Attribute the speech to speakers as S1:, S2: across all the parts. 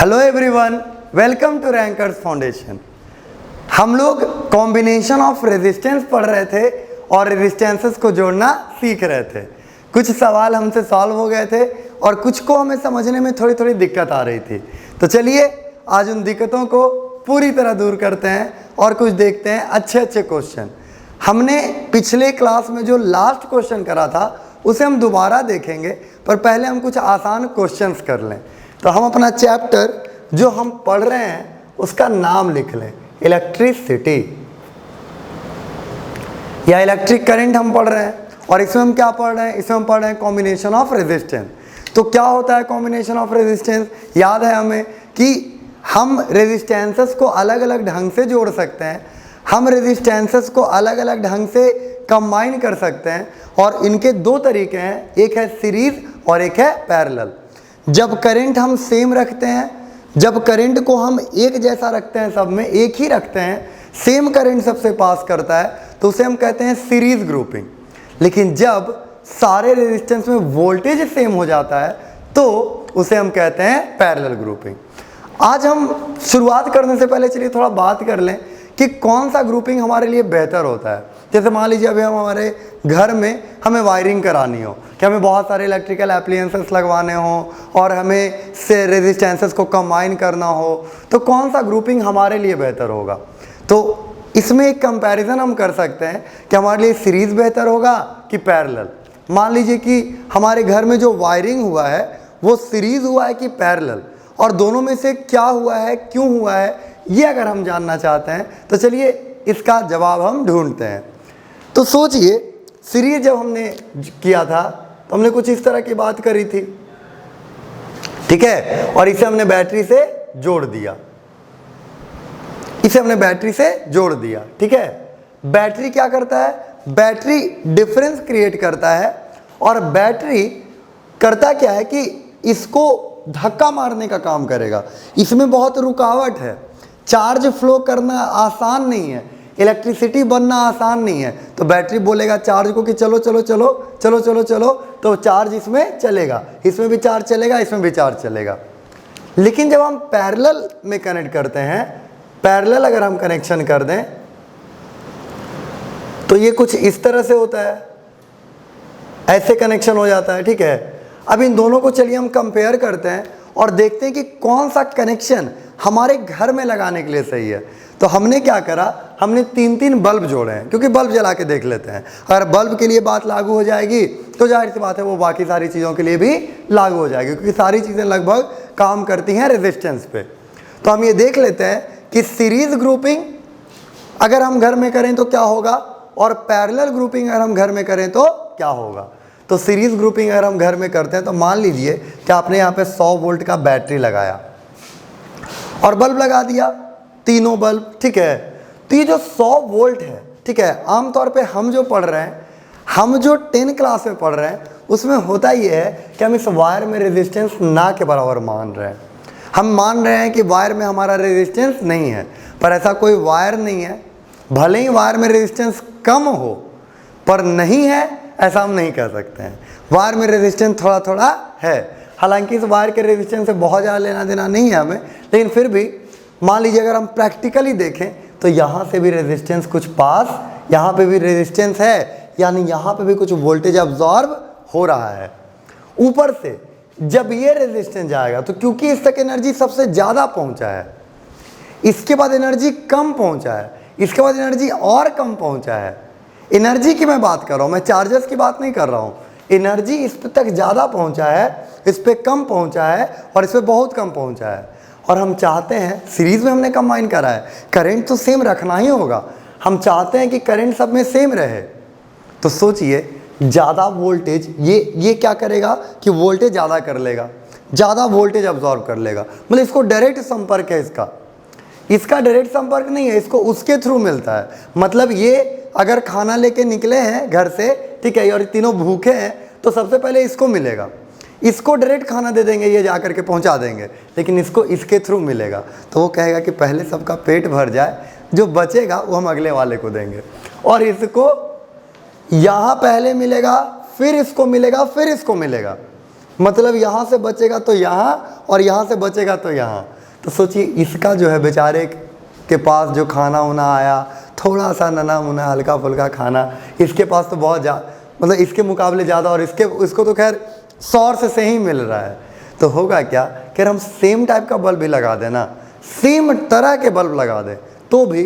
S1: Hello everyone, welcome to Rankers foundation. हम लोग combination of resistance पढ़ रहे थे और रेजिस्टेंसेस को जोड़ना सीख रहे थे। कुछ सवाल हमसे सॉल्व हो गए थे और कुछ को हमें समझने में थोड़ी थोड़ी दिक्कत आ रही थी। तो चलिए आज उन दिक्कतों को पूरी तरह दूर करते हैं और कुछ देखते हैं अच्छे अच्छे क्वेश्चन। हमने पिछले क्लास में जो लास्ट क्वेश्चन करा था उसे हम दोबारा देखेंगे, पर पहले हम कुछ आसान क्वेश्चंस कर लें। तो हम अपना चैप्टर जो हम पढ़ रहे हैं उसका नाम लिख लें, इलेक्ट्रिसिटी या इलेक्ट्रिक करंट हम पढ़ रहे हैं। और इसमें हम क्या पढ़ रहे हैं? इसमें हम पढ़ रहे हैं कॉम्बिनेशन ऑफ रेजिस्टेंस। तो क्या होता है कॉम्बिनेशन ऑफ रेजिस्टेंस? याद है हमें कि हम रेजिस्टेंसेस को अलग अलग ढंग से जोड़ सकते हैं, हम रेजिस्टेंसेस को अलग अलग ढंग से कंबाइन कर सकते हैं। और इनके दो तरीके हैं, एक है सीरीज और एक है पैरेलल। जब करंट हम सेम रखते हैं, जब करंट को हम एक जैसा रखते हैं, सब में एक ही रखते हैं, सेम करंट सबसे पास करता है, तो उसे हम कहते हैं सीरीज ग्रुपिंग। लेकिन जब सारे रेजिस्टेंस में वोल्टेज सेम हो जाता है तो उसे हम कहते हैं पैरेलल ग्रुपिंग। आज हम शुरुआत करने से पहले चलिए थोड़ा बात कर लें कि कौन सा ग्रुपिंग हमारे लिए बेहतर होता है। जैसे मान लीजिए अभी हम हमारे घर में हमें वायरिंग करानी हो, कि हमें बहुत सारे इलेक्ट्रिकल एप्लायंसेस लगवाने हो और हमें से रेजिस्टेंसेस को कंबाइन करना हो, तो कौन सा ग्रुपिंग हमारे लिए बेहतर होगा? तो इसमें एक कंपैरिजन हम कर सकते हैं कि हमारे लिए सीरीज बेहतर होगा कि पैरेलल। मान लीजिए कि हमारे घर में जो वायरिंग हुआ है वो सीरीज हुआ है कि पैरेलल, और दोनों में से क्या हुआ है, क्यों हुआ है, ये अगर हम जानना चाहते हैं तो चलिए इसका जवाब हम ढूंढते हैं। तो सोचिए, सीरीज जब हमने किया था तो हमने कुछ इस तरह की बात करी थी, ठीक है, और इसे हमने बैटरी से जोड़ दिया, इसे हमने बैटरी से जोड़ दिया, ठीक है। बैटरी क्या करता है? बैटरी डिफरेंस क्रिएट करता है, और बैटरी करता क्या है कि इसको धक्का मारने का काम करेगा। इसमें बहुत रुकावट है, चार्ज फ्लो करना आसान नहीं है, इलेक्ट्रिसिटी बनना आसान नहीं है। तो बैटरी बोलेगा चार्ज को कि चलो चलो चलो चलो चलो चलो, तो चार्ज इसमें चलेगा, इसमें भी चार्ज चलेगा, इसमें भी चार्ज चलेगा। लेकिन जब हम पैरेलल में कनेक्ट करते हैं, पैरेलल अगर हम कनेक्शन कर दें तो ये कुछ इस तरह से होता है, ऐसे कनेक्शन हो जाता है, ठीक है। अब इन दोनों को चलिए हम कंपेयर करते हैं और देखते हैं कि कौन सा कनेक्शन हमारे घर में लगाने के लिए सही है। तो हमने क्या करा, हमने तीन तीन बल्ब जोड़े हैं, क्योंकि बल्ब जला के देख लेते हैं। अगर बल्ब के लिए बात लागू हो जाएगी तो जाहिर सी बात है वो बाकी सारी चीज़ों के लिए भी लागू हो जाएगी, क्योंकि सारी चीज़ें लगभग काम करती हैं रेजिस्टेंस पे। तो हम ये देख लेते हैं कि सीरीज ग्रुपिंग अगर हम घर में करें तो क्या होगा, और पैरेलल ग्रुपिंग अगर हम घर में करें तो क्या होगा। तो सीरीज ग्रुपिंग अगर हम घर में करते हैं तो मान लीजिए कि आपने यहाँ पे 100 वोल्ट का बैटरी लगाया और बल्ब लगा दिया, तीनों बल्ब, ठीक है। तो ये जो 100 वोल्ट है, ठीक है, आमतौर पे हम जो पढ़ रहे हैं, हम जो 10 क्लास में पढ़ रहे हैं, उसमें होता ये है कि हम इस वायर में रेजिस्टेंस ना के बराबर मान रहे हैं। हम मान रहे हैं कि वायर में हमारा रेजिस्टेंस नहीं है, पर ऐसा कोई वायर नहीं है। भले ही वायर में रेजिस्टेंस कम हो पर नहीं है, ऐसा हम नहीं कह सकते हैं। वायर में रेजिस्टेंस थोड़ा थोड़ा है, हालांकि इस वायर के रेजिस्टेंस से बहुत ज़्यादा लेना देना नहीं है हमें, लेकिन फिर भी मान लीजिए अगर हम प्रैक्टिकली देखें तो यहाँ से भी रेजिस्टेंस कुछ पास, यहाँ पे भी रेजिस्टेंस है, यानी यहाँ पे भी कुछ वोल्टेज अब्जॉर्ब हो रहा है। ऊपर से जब ये रेजिस्टेंस जाएगा तो क्योंकि इस तक एनर्जी सबसे ज़्यादा पहुँचा है, इसके बाद एनर्जी कम पहुँचा है, इसके बाद एनर्जी और कम पहुँचा है। एनर्जी की मैं बात कर रहा हूँ, मैं चार्जेस की बात नहीं कर रहा हूँ। एनर्जी इस पे तक ज़्यादा पहुँचा है, इस पे कम पहुँचा है, और इस पे बहुत कम पहुँचा है। और हम चाहते हैं, सीरीज़ में हमने कंबाइन करा है, करंट तो सेम रखना ही होगा, हम चाहते हैं कि करंट सब में सेम रहे। तो सोचिए ज़्यादा वोल्टेज ये क्या करेगा कि वोल्टेज ज़्यादा कर लेगा, ज़्यादा वोल्टेज अब्जॉर्ब कर लेगा। मतलब इसको डायरेक्ट संपर्क है, इसका डायरेक्ट संपर्क नहीं है, इसको उसके थ्रू मिलता है। मतलब ये अगर खाना लेके निकले हैं घर से, ठीक है, और तीनों भूखे हैं, तो सबसे पहले इसको मिलेगा, इसको डायरेक्ट खाना दे देंगे, ये जा करके पहुंचा देंगे, लेकिन इसको इसके थ्रू मिलेगा। तो वो कहेगा कि पहले सबका पेट भर जाए, जो बचेगा वो हम अगले वाले को देंगे। और इसको यहाँ पहले मिलेगा, फिर इसको मिलेगा, फिर इसको मिलेगा। मतलब यहाँ से बचेगा तो यहाँ और यहाँ से बचेगा तो यहाँ। तो सोचिए इसका जो है बेचारे के पास जो खाना उना आया, थोड़ा सा नना मुना हल्का फुल्का खाना, इसके पास तो बहुत मतलब इसके मुकाबले ज़्यादा, और इसको तो खैर सोर्स से ही मिल रहा है। तो होगा क्या कि हम सेम टाइप का बल्ब भी लगा दें ना, सेम तरह के बल्ब लगा दें, तो भी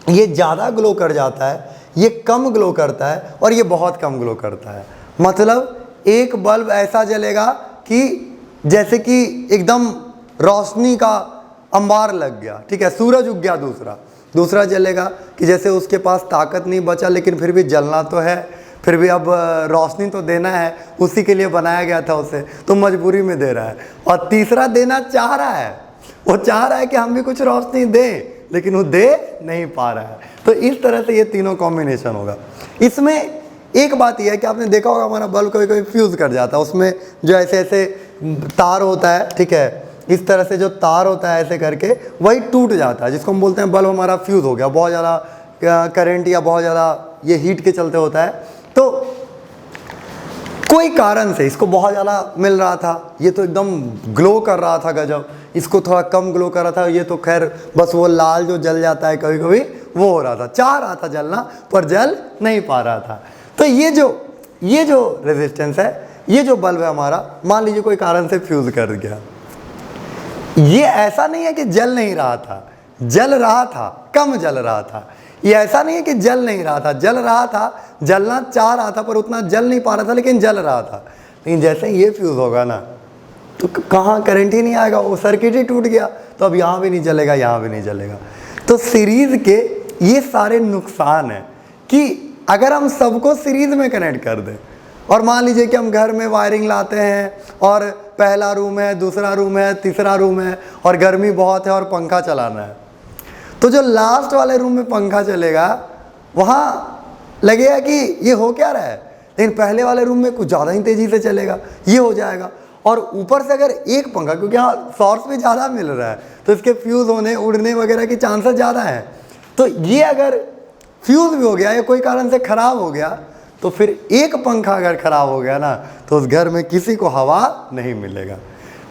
S1: ये ज़्यादा ग्लो कर जाता है, ये कम ग्लो करता है, और ये बहुत कम ग्लो करता है। मतलब एक बल्ब ऐसा जलेगा कि जैसे कि एकदम रोशनी का अंबार लग गया, ठीक है, सूरज उग गया। दूसरा जलेगा कि जैसे उसके पास ताकत नहीं बचा, लेकिन फिर भी जलना तो है, फिर भी अब रोशनी तो देना है, उसी के लिए बनाया गया था उसे, तो मजबूरी में दे रहा है। और तीसरा देना चाह रहा है, वो चाह रहा है कि हम भी कुछ रोशनी दें, लेकिन वो दे नहीं पा रहा है। तो इस तरह से ये तीनों कॉम्बिनेशन होगा। इसमें एक बात यह है कि आपने देखा होगा हमारा बल्ब कभी कभी फ्यूज़ कर जाता है, उसमें जो ऐसे तार होता है, ठीक है, इस तरह से जो तार होता है ऐसे करके वही टूट जाता है, जिसको हम बोलते हैं बल्ब हमारा फ्यूज़ हो गया, बहुत ज़्यादा करंट या बहुत ज़्यादा ये हीट के चलते होता है। तो कोई कारण से इसको बहुत ज़्यादा मिल रहा था, ये तो एकदम ग्लो कर रहा था गजब, इसको थोड़ा कम ग्लो कर रहा था, ये तो खैर बस वो लाल जो जल जाता है कभी कभी वो हो रहा था, चाह रहा था जलना पर जल नहीं पा रहा था। तो ये जो रेजिस्टेंस है, ये जो बल्ब है हमारा, मान लीजिए कोई कारण से फ्यूज़ कर गया, ये ऐसा नहीं है कि जल नहीं रहा था, जल रहा था, कम जल रहा था। ये ऐसा नहीं है कि जल नहीं रहा था, जल रहा था, जलना चाह रहा था पर उतना जल नहीं पा रहा था, लेकिन जल रहा था। लेकिन जैसे ही ये फ्यूज़ होगा ना, तो कहाँ करंट ही नहीं आएगा, वो सर्किट ही टूट गया, तो अब यहाँ भी नहीं जलेगा, यहाँ भी नहीं जलेगा। तो सीरीज़ के ये सारे नुकसान हैं कि अगर हम सबको सीरीज़ में कनेक्ट कर दें, और मान लीजिए कि हम घर में वायरिंग लाते हैं और पहला रूम है, दूसरा रूम है, तीसरा रूम है, और गर्मी बहुत है और पंखा चलाना है, तो जो लास्ट वाले रूम में पंखा चलेगा वहाँ लगेगा कि ये हो क्या रहा है, लेकिन पहले वाले रूम में कुछ ज़्यादा ही तेज़ी से चलेगा, ये हो जाएगा। और ऊपर से अगर एक पंखा, क्योंकि यहाँ सोर्स भी ज़्यादा मिल रहा है, तो इसके फ्यूज़ होने उड़ने वगैरह की चांसेस ज़्यादा हैं। तो ये अगर फ्यूज़ भी हो गया या कोई कारण से ख़राब हो गया, तो फिर एक पंखा अगर ख़राब हो गया ना, तो उस घर में किसी को हवा नहीं मिलेगा।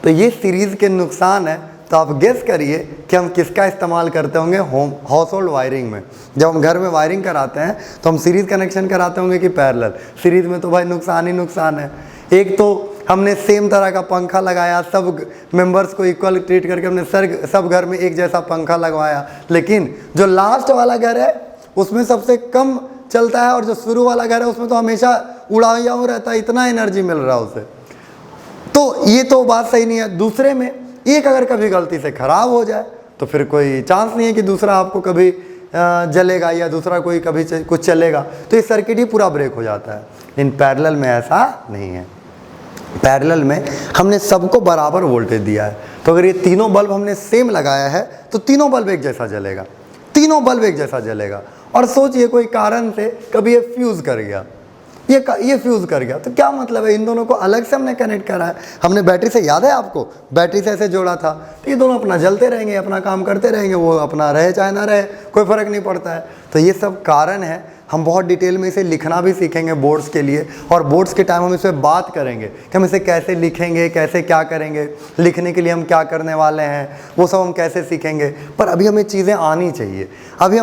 S1: तो ये सीरीज़ के नुकसान है। तो आप गेस करिए कि हम किसका इस्तेमाल करते होंगे हाउस होल्ड वायरिंग में। जब हम घर में वायरिंग कराते हैं तो हम सीरीज़ कनेक्शन कराते होंगे कि पैरेलल। सीरीज़ में तो भाई नुकसान ही नुकसान है। एक तो हमने सेम तरह का पंखा लगाया, सब मेंबर्स को इक्वल ट्रीट करके हमने सब घर में एक जैसा पंखा लगवाया, लेकिन जो लास्ट वाला घर है उसमें सबसे कम चलता है, और जो शुरू वाला घर है उसमें तो हमेशा उड़ा हुआ रहता है, इतना एनर्जी मिल रहा है उसे। तो ये तो बात सही नहीं है। दूसरे में एक अगर कभी गलती से ख़राब हो जाए तो फिर कोई चांस नहीं है कि दूसरा आपको कभी जलेगा या दूसरा कोई कभी कुछ चलेगा, तो ये सर्किट ही पूरा ब्रेक हो जाता है। लेकिन पैरेलल में ऐसा नहीं है। पैरेलल में हमने सबको बराबर वोल्टेज दिया है, तो अगर ये तीनों बल्ब हमने सेम लगाया है तो तीनों बल्ब एक जैसा जलेगा, तीनों बल्ब एक जैसा जलेगा। और सोचिए कोई कारण से कभी ये फ्यूज़ कर गया, ये फ्यूज़ कर गया, तो क्या मतलब है, इन दोनों को अलग से हमने कनेक्ट करा है। हमने बैटरी से, याद है आपको, बैटरी से ऐसे जोड़ा था, तो ये दोनों अपना जलते रहेंगे, अपना काम करते रहेंगे, वो अपना रहे चाहे ना रहे, कोई फ़र्क नहीं पड़ता है। तो ये सब कारण है। हम बहुत डिटेल में इसे लिखना भी सीखेंगे बोर्ड्स के लिए, और बोर्ड्स के टाइम हम इस पर बात करेंगे कि हम इसे कैसे लिखेंगे, कैसे क्या करेंगे, लिखने के लिए हम क्या करने वाले हैं, वो सब हम कैसे सीखेंगे। पर अभी हमें चीज़ें आनी चाहिए, अभी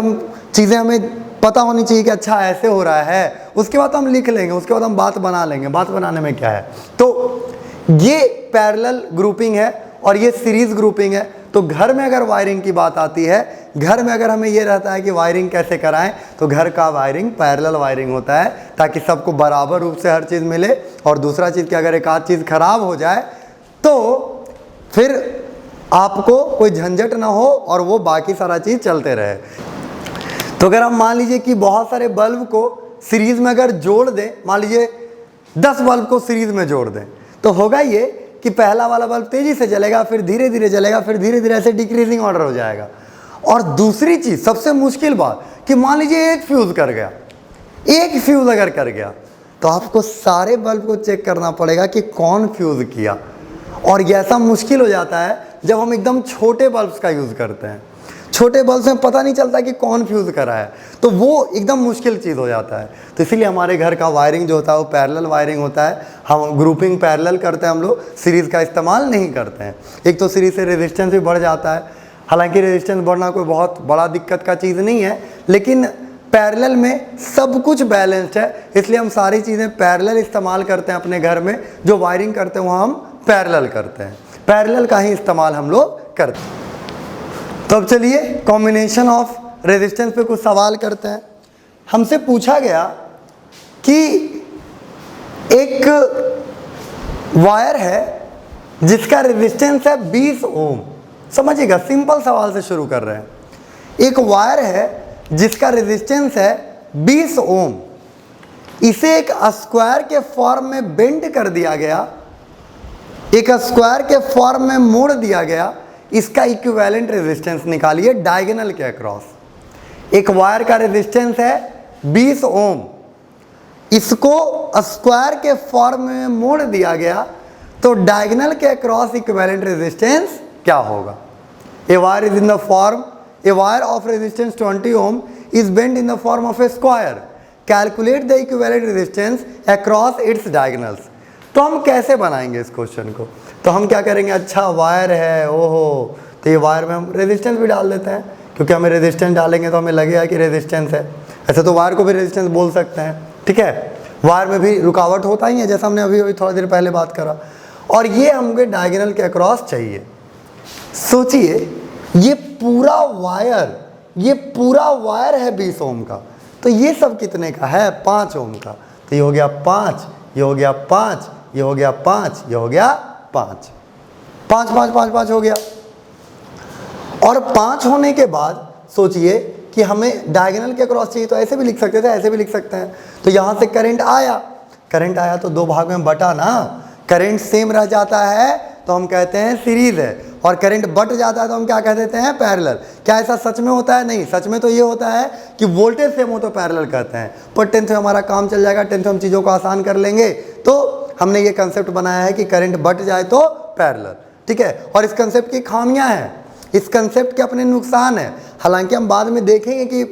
S1: हमें पता होनी चाहिए कि अच्छा ऐसे हो रहा है, उसके बाद हम लिख लेंगे, उसके बाद हम बात बना लेंगे। बात बनाने में क्या है, तो ये पैरेलल ग्रुपिंग है और ये सीरीज़ ग्रुपिंग है। तो घर में अगर वायरिंग की बात आती है, घर में अगर हमें ये रहता है कि वायरिंग कैसे कराएं, तो घर का वायरिंग पैरेलल वायरिंग होता है, ताकि सबको बराबर रूप से हर चीज़ मिले। और दूसरा चीज़ कि अगर एक आध चीज़ ख़राब हो जाए तो फिर आपको कोई झंझट ना हो और वो बाकी सारा चीज़ चलते रहे। तो अगर हम मान लीजिए कि बहुत सारे बल्ब को सीरीज़ में अगर जोड़ दें, मान लीजिए 10 बल्ब को सीरीज़ में जोड़ दें, तो होगा ये कि पहला वाला बल्ब तेज़ी से जलेगा, फिर धीरे धीरे जलेगा, फिर धीरे धीरे ऐसे डिक्रीजिंग ऑर्डर हो जाएगा। और दूसरी चीज़, सबसे मुश्किल बात, कि मान लीजिए एक फ्यूज़ कर गया, एक फ्यूज़ अगर कर गया, तो आपको सारे बल्ब को चेक करना पड़ेगा कि कौन फ्यूज़ किया। और ये ऐसा मुश्किल हो जाता है जब हम एकदम छोटे बल्ब्स का यूज़ करते हैं। छोटे बल्ब में पता नहीं चलता कि कौन फ्यूज़ करा है, तो वो एकदम मुश्किल चीज़ हो जाता है। तो इसीलिए हमारे घर का वायरिंग जो होता है वो पैरेलल वायरिंग होता है। हम ग्रुपिंग पैरेलल करते हैं, हम लोग सीरीज़ का इस्तेमाल नहीं करते हैं। एक तो सीरीज़ से रेजिस्टेंस भी बढ़ जाता है, हालांकि रेजिस्टेंस बढ़ना कोई बहुत बड़ा दिक्कत का चीज़ नहीं है, लेकिन पैरेलल में सब कुछ बैलेंस्ड है, इसलिए हम सारी चीज़ें पैरेलल इस्तेमाल करते हैं अपने घर में। जो वायरिंग करते हैं वो हम पैरेलल करते हैं, पैरेलल का ही इस्तेमाल हम लोग करते हैं। तो अब चलिए कॉम्बिनेशन ऑफ रेजिस्टेंस पे कुछ सवाल करते हैं। हमसे पूछा गया कि एक वायर है जिसका रेजिस्टेंस है 20 ओम। समझिएगा, सिंपल सवाल से शुरू कर रहे हैं। एक वायर है जिसका रेजिस्टेंस है 20 ओम, इसे एक स्क्वायर के फॉर्म में बेंड कर दिया गया, एक स्क्वायर के फॉर्म में मोड़ दिया गया। इसका इक्विवेलेंट रेजिस्टेंस निकालिए डायगोनल के अक्रॉस। एक वायर का रेजिस्टेंस है 20 ओम, इसको स्क्वायर के फॉर्म में मोड़ दिया गया, तो डायगोनल के अक्रॉस इक्विवेलेंट रेजिस्टेंस क्या होगा? A wire is in the form, a wire of resistance 20 ohm is bent in the form of a square. Calculate the equivalent resistance across its diagonals. तो हम कैसे बनाएंगे इस क्वेश्चन को? तो हम क्या करेंगे, अच्छा वायर है, ओहो, तो ये वायर में हम रेजिस्टेंस भी डाल देते हैं, क्योंकि हमें रेजिस्टेंस डालेंगे तो हमें लगेगा कि रेजिस्टेंस है। ऐसे तो वायर को भी रेजिस्टेंस बोल सकते हैं, ठीक है। वायर में भी रुकावट होता ही है, जैसा हमने अभी थोड़ा देर पहले बात करा। और ये हमें डायगोनल के अक्रॉस चाहिए। सोचिए, ये पूरा वायर है 20 ओम का, तो ये सब कितने का है? 5 ओम का। तो ये हो गया 5, ये हो गया 5, ये हो गया 5, ये हो गया 5, 5 5 5 5 हो गया। और 5 होने के बाद सोचिए कि हमें डायगोनल के क्रॉस चाहिए, तो ऐसे भी लिख सकते थे, ऐसे भी लिख सकते हैं। तो यहाँ से करंट आया तो 2 भाग में बटा ना, करंट सेम रह जाता है तो हम कहते हैं सीरीज है, और करंट बट जाता है तो हम क्या कह देते हैं? पैरेलल। क्या ऐसा सच में होता है? नहीं, सच में तो ये होता है कि वोल्टेज सेम हो तो पैरेलल कहते हैं। पर 10th में हमारा काम चल जाएगा, 10th में हम चीज़ों को आसान कर लेंगे। तो हमने ये कंसेप्ट बनाया है कि करंट बट जाए तो पैरेलल, ठीक है। और इस कंसेप्ट की खामियां हैं, इस कंसेप्ट के अपने नुकसान हैं। हालांकि हम बाद में देखेंगे कि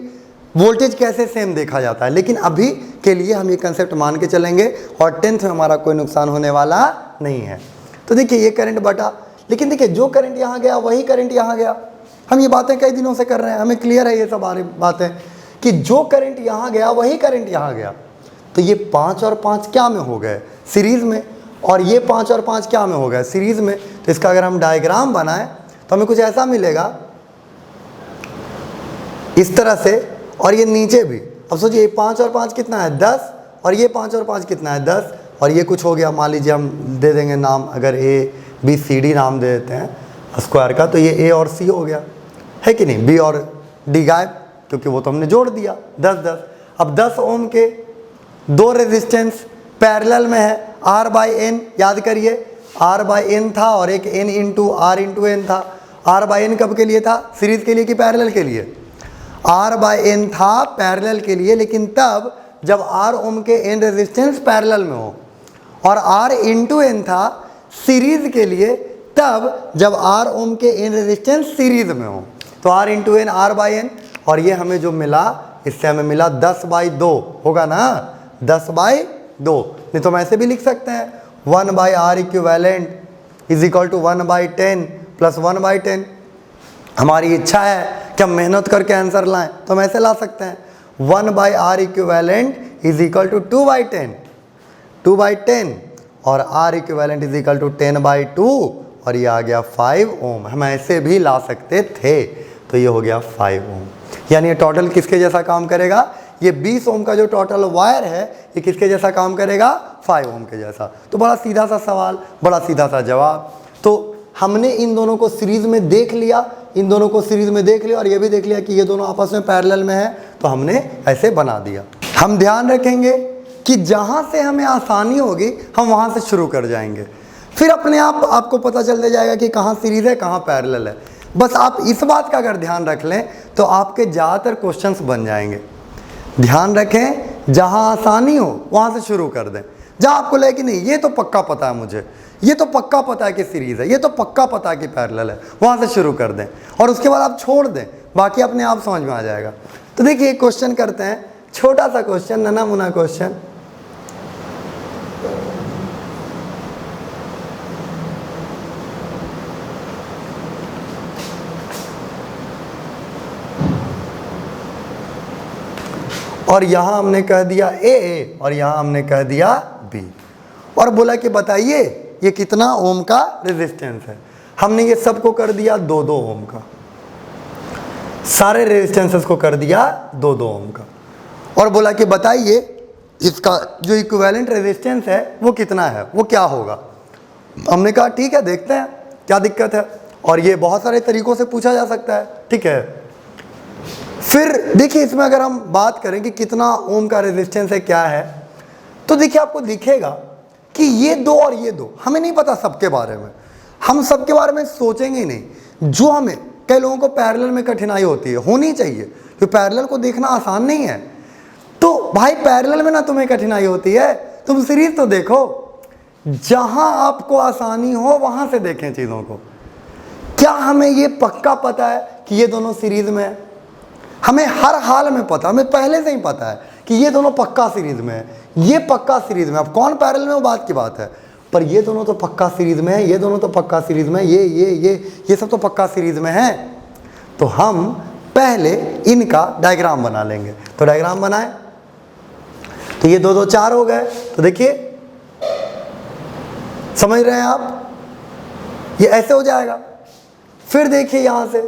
S1: वोल्टेज कैसे सेम देखा जाता है, लेकिन अभी के लिए हम ये कंसेप्ट मान के चलेंगे और 10th में हमारा कोई नुकसान होने वाला नहीं है। तो देखिए ये करंट बटा, लेकिन देखिए जो करंट यहाँ गया वही करंट यहाँ गया। हम ये बातें कई दिनों से कर रहे हैं, हमें क्लियर है ये सब बातें कि जो करंट यहाँ गया वही करंट यहाँ गया। तो ये 5 और 5 क्या में हो गए? सीरीज में। और ये 5 और 5 क्या में हो गए? सीरीज में। तो इसका अगर हम डायग्राम बनाएं तो हमें कुछ ऐसा मिलेगा, इस तरह से, और ये नीचे भी। अब सोचिए 5 और 5 कितना है? 10, और ये 5 और 5 कितना है? 10, और ये कुछ हो गया, मान लीजिए हम दे देंगे नाम, अगर ABCD नाम दे देते हैं स्क्वायर का, तो ये A और C हो गया, है कि नहीं? B और D गायब, क्योंकि वो तो हमने जोड़ दिया 10 10। अब 10 ओम के 2 रेजिस्टेंस पैरेलल में है, R/N, याद करिए R/N था और एक N into R into N था। R/N कब के लिए था? सीरीज के लिए कि पैरेलल के लिए? R/N था पैरेलल के लिए, लेकिन तब जब R ओम के N रेजिस्टेंस पैरेलल में हो, और R इंटू N था सीरीज के लिए तब जब R ओम के N रेजिस्टेंस सीरीज में हो। तो R इंटू N, R/N, और ये हमें जो मिला, इससे हमें मिला 10/2 होगा ना, 10/2। नहीं तो हम ऐसे भी लिख सकते हैं 1/R equivalent is equal to 1/10 plus 1/10। हमारी इच्छा है कि हम मेहनत करके आंसर लाएं, तो हम ऐसे ला सकते हैं 1/R equivalent is equal to 2/10 और R equivalent is equal to 10/2, और ये आ गया 5 ओम। हम ऐसे भी ला सकते थे, तो ये हो गया 5 ओम। यानी ये टोटल किसके जैसा काम करेगा? ये 20 ओम का जो टोटल वायर है ये किसके जैसा काम करेगा? 5 ओम के जैसा। तो बड़ा सीधा सा सवाल, बड़ा सीधा सा जवाब। तो हमने इन दोनों को सीरीज में देख लिया, इन दोनों को सीरीज में देख लिया, और ये भी देख लिया कि ये दोनों आपस में पैरेलल में है, तो हमने ऐसे बना दिया। हम ध्यान रखेंगे कि जहाँ से हमें आसानी होगी हम वहाँ से शुरू कर जाएंगे, फिर अपने आप आपको पता चलते जाएगा कि कहाँ सीरीज है कहाँ पैरेलल है। बस आप इस बात का अगर ध्यान रख लें तो आपके ज़्यादातर क्वेश्चंस बन जाएंगे। ध्यान रखें, जहाँ आसानी हो वहाँ से शुरू कर दें। जहाँ आपको लगे कि नहीं ये तो पक्का पता है मुझे, ये तो पक्का पता है कि सीरीज़ है, ये तो पक्का पता है कि पैरेलल है, वहाँ से शुरू कर दें। और उसके बाद आप छोड़ दें, बाकी अपने आप समझ में आ जाएगा। तो देखिए एक क्वेश्चन करते हैं, छोटा सा क्वेश्चन, नन्हा मुन्ना क्वेश्चन। और यहां हमने कह दिया ए और यहां हमने कह दिया बी, और बोला कि बताइए ये कितना ओम का रेजिस्टेंस है। हमने ये सबको कर दिया 2-2 ओम का, सारे रेजिस्टेंसेस को कर दिया 2-2 ओम का, और बोला कि बताइए इसका जो इक्विवेलेंट रेजिस्टेंस है वो कितना है, वो क्या होगा। हमने कहा ठीक है देखते हैं क्या दिक्कत है, और ये बहुत सारे तरीकों से पूछा जा सकता है, ठीक है। फिर देखिए इसमें अगर हम बात करें कि कितना ओम का रेजिस्टेंस है क्या है, तो देखिए आपको दिखेगा कि ये दो और ये दो, हमें नहीं पता सबके बारे में, हम सबके बारे में सोचेंगे ही नहीं। जो हमें, कई लोगों को पैरेलल में कठिनाई होती है, होनी चाहिए, क्योंकि पैरेलल को देखना आसान नहीं है। तो भाई पैरेलल में ना तुम्हें कठिनाई होती है, तुम सीरीज तो देखो, जहां आपको आसानी हो वहां से देखें चीजों को। क्या हमें ये पक्का पता है कि ये दोनों सीरीज में है? हमें हर हाल में पता, हमें पहले से ही पता है कि ये दोनों पक्का सीरीज में है, ये पक्का सीरीज में। अब कौन पैरेलल में वो बात की बात है, पर ये दोनों तो पक्का सीरीज में है, ये दोनों तो पक्का सीरीज में, ये सब तो पक्का सीरीज में है। तो हम पहले इनका डायग्राम बना लेंगे। तो डायग्राम बनाए, तो ये 2 2 4 हो गए। तो देखिए समझ रहे हैं आप, ये ऐसे हो जाएगा। फिर देखिए यहां से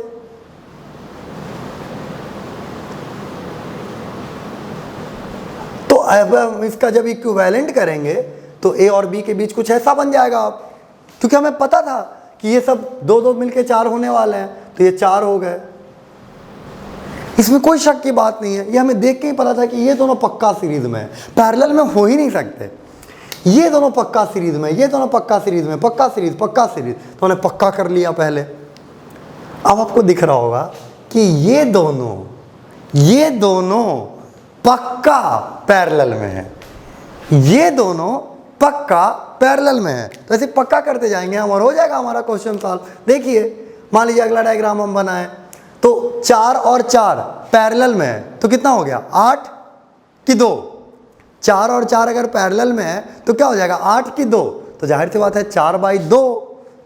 S1: तो अब हम इसका जब इक्विवेलेंट करेंगे तो ए और बी के बीच कुछ ऐसा बन जाएगा आप, क्योंकि हमें पता था कि ये सब 2-2 मिलके 4 होने वाले हैं, तो ये 4 हो गए। इसमें कोई शक की बात नहीं है, ये हमें देख के ही पता था कि ये दोनों पक्का सीरीज में है, पैरेलल में हो ही नहीं सकते। ये दोनों पक्का सीरीज में, ये दोनों पक्का सीरीज में, पक्का सीरीज तो हमने पक्का कर लिया पहले। अब आपको दिख रहा होगा कि ये दोनों पक्का पैरेलल में है, ये दोनों पक्का पैरेलल में है। तो ऐसे पक्का करते जाएंगे हम और हो जाएगा हमारा क्वेश्चन सॉल्व। देखिए मान लीजिए अगला डायग्राम हम बनाएं, तो 4 और 4 पैरेलल में है, तो कितना हो गया 8 की 2। 4 और 4 अगर पैरेलल में है तो क्या हो जाएगा 8 की 2, तो जाहिर सी बात है 4/2।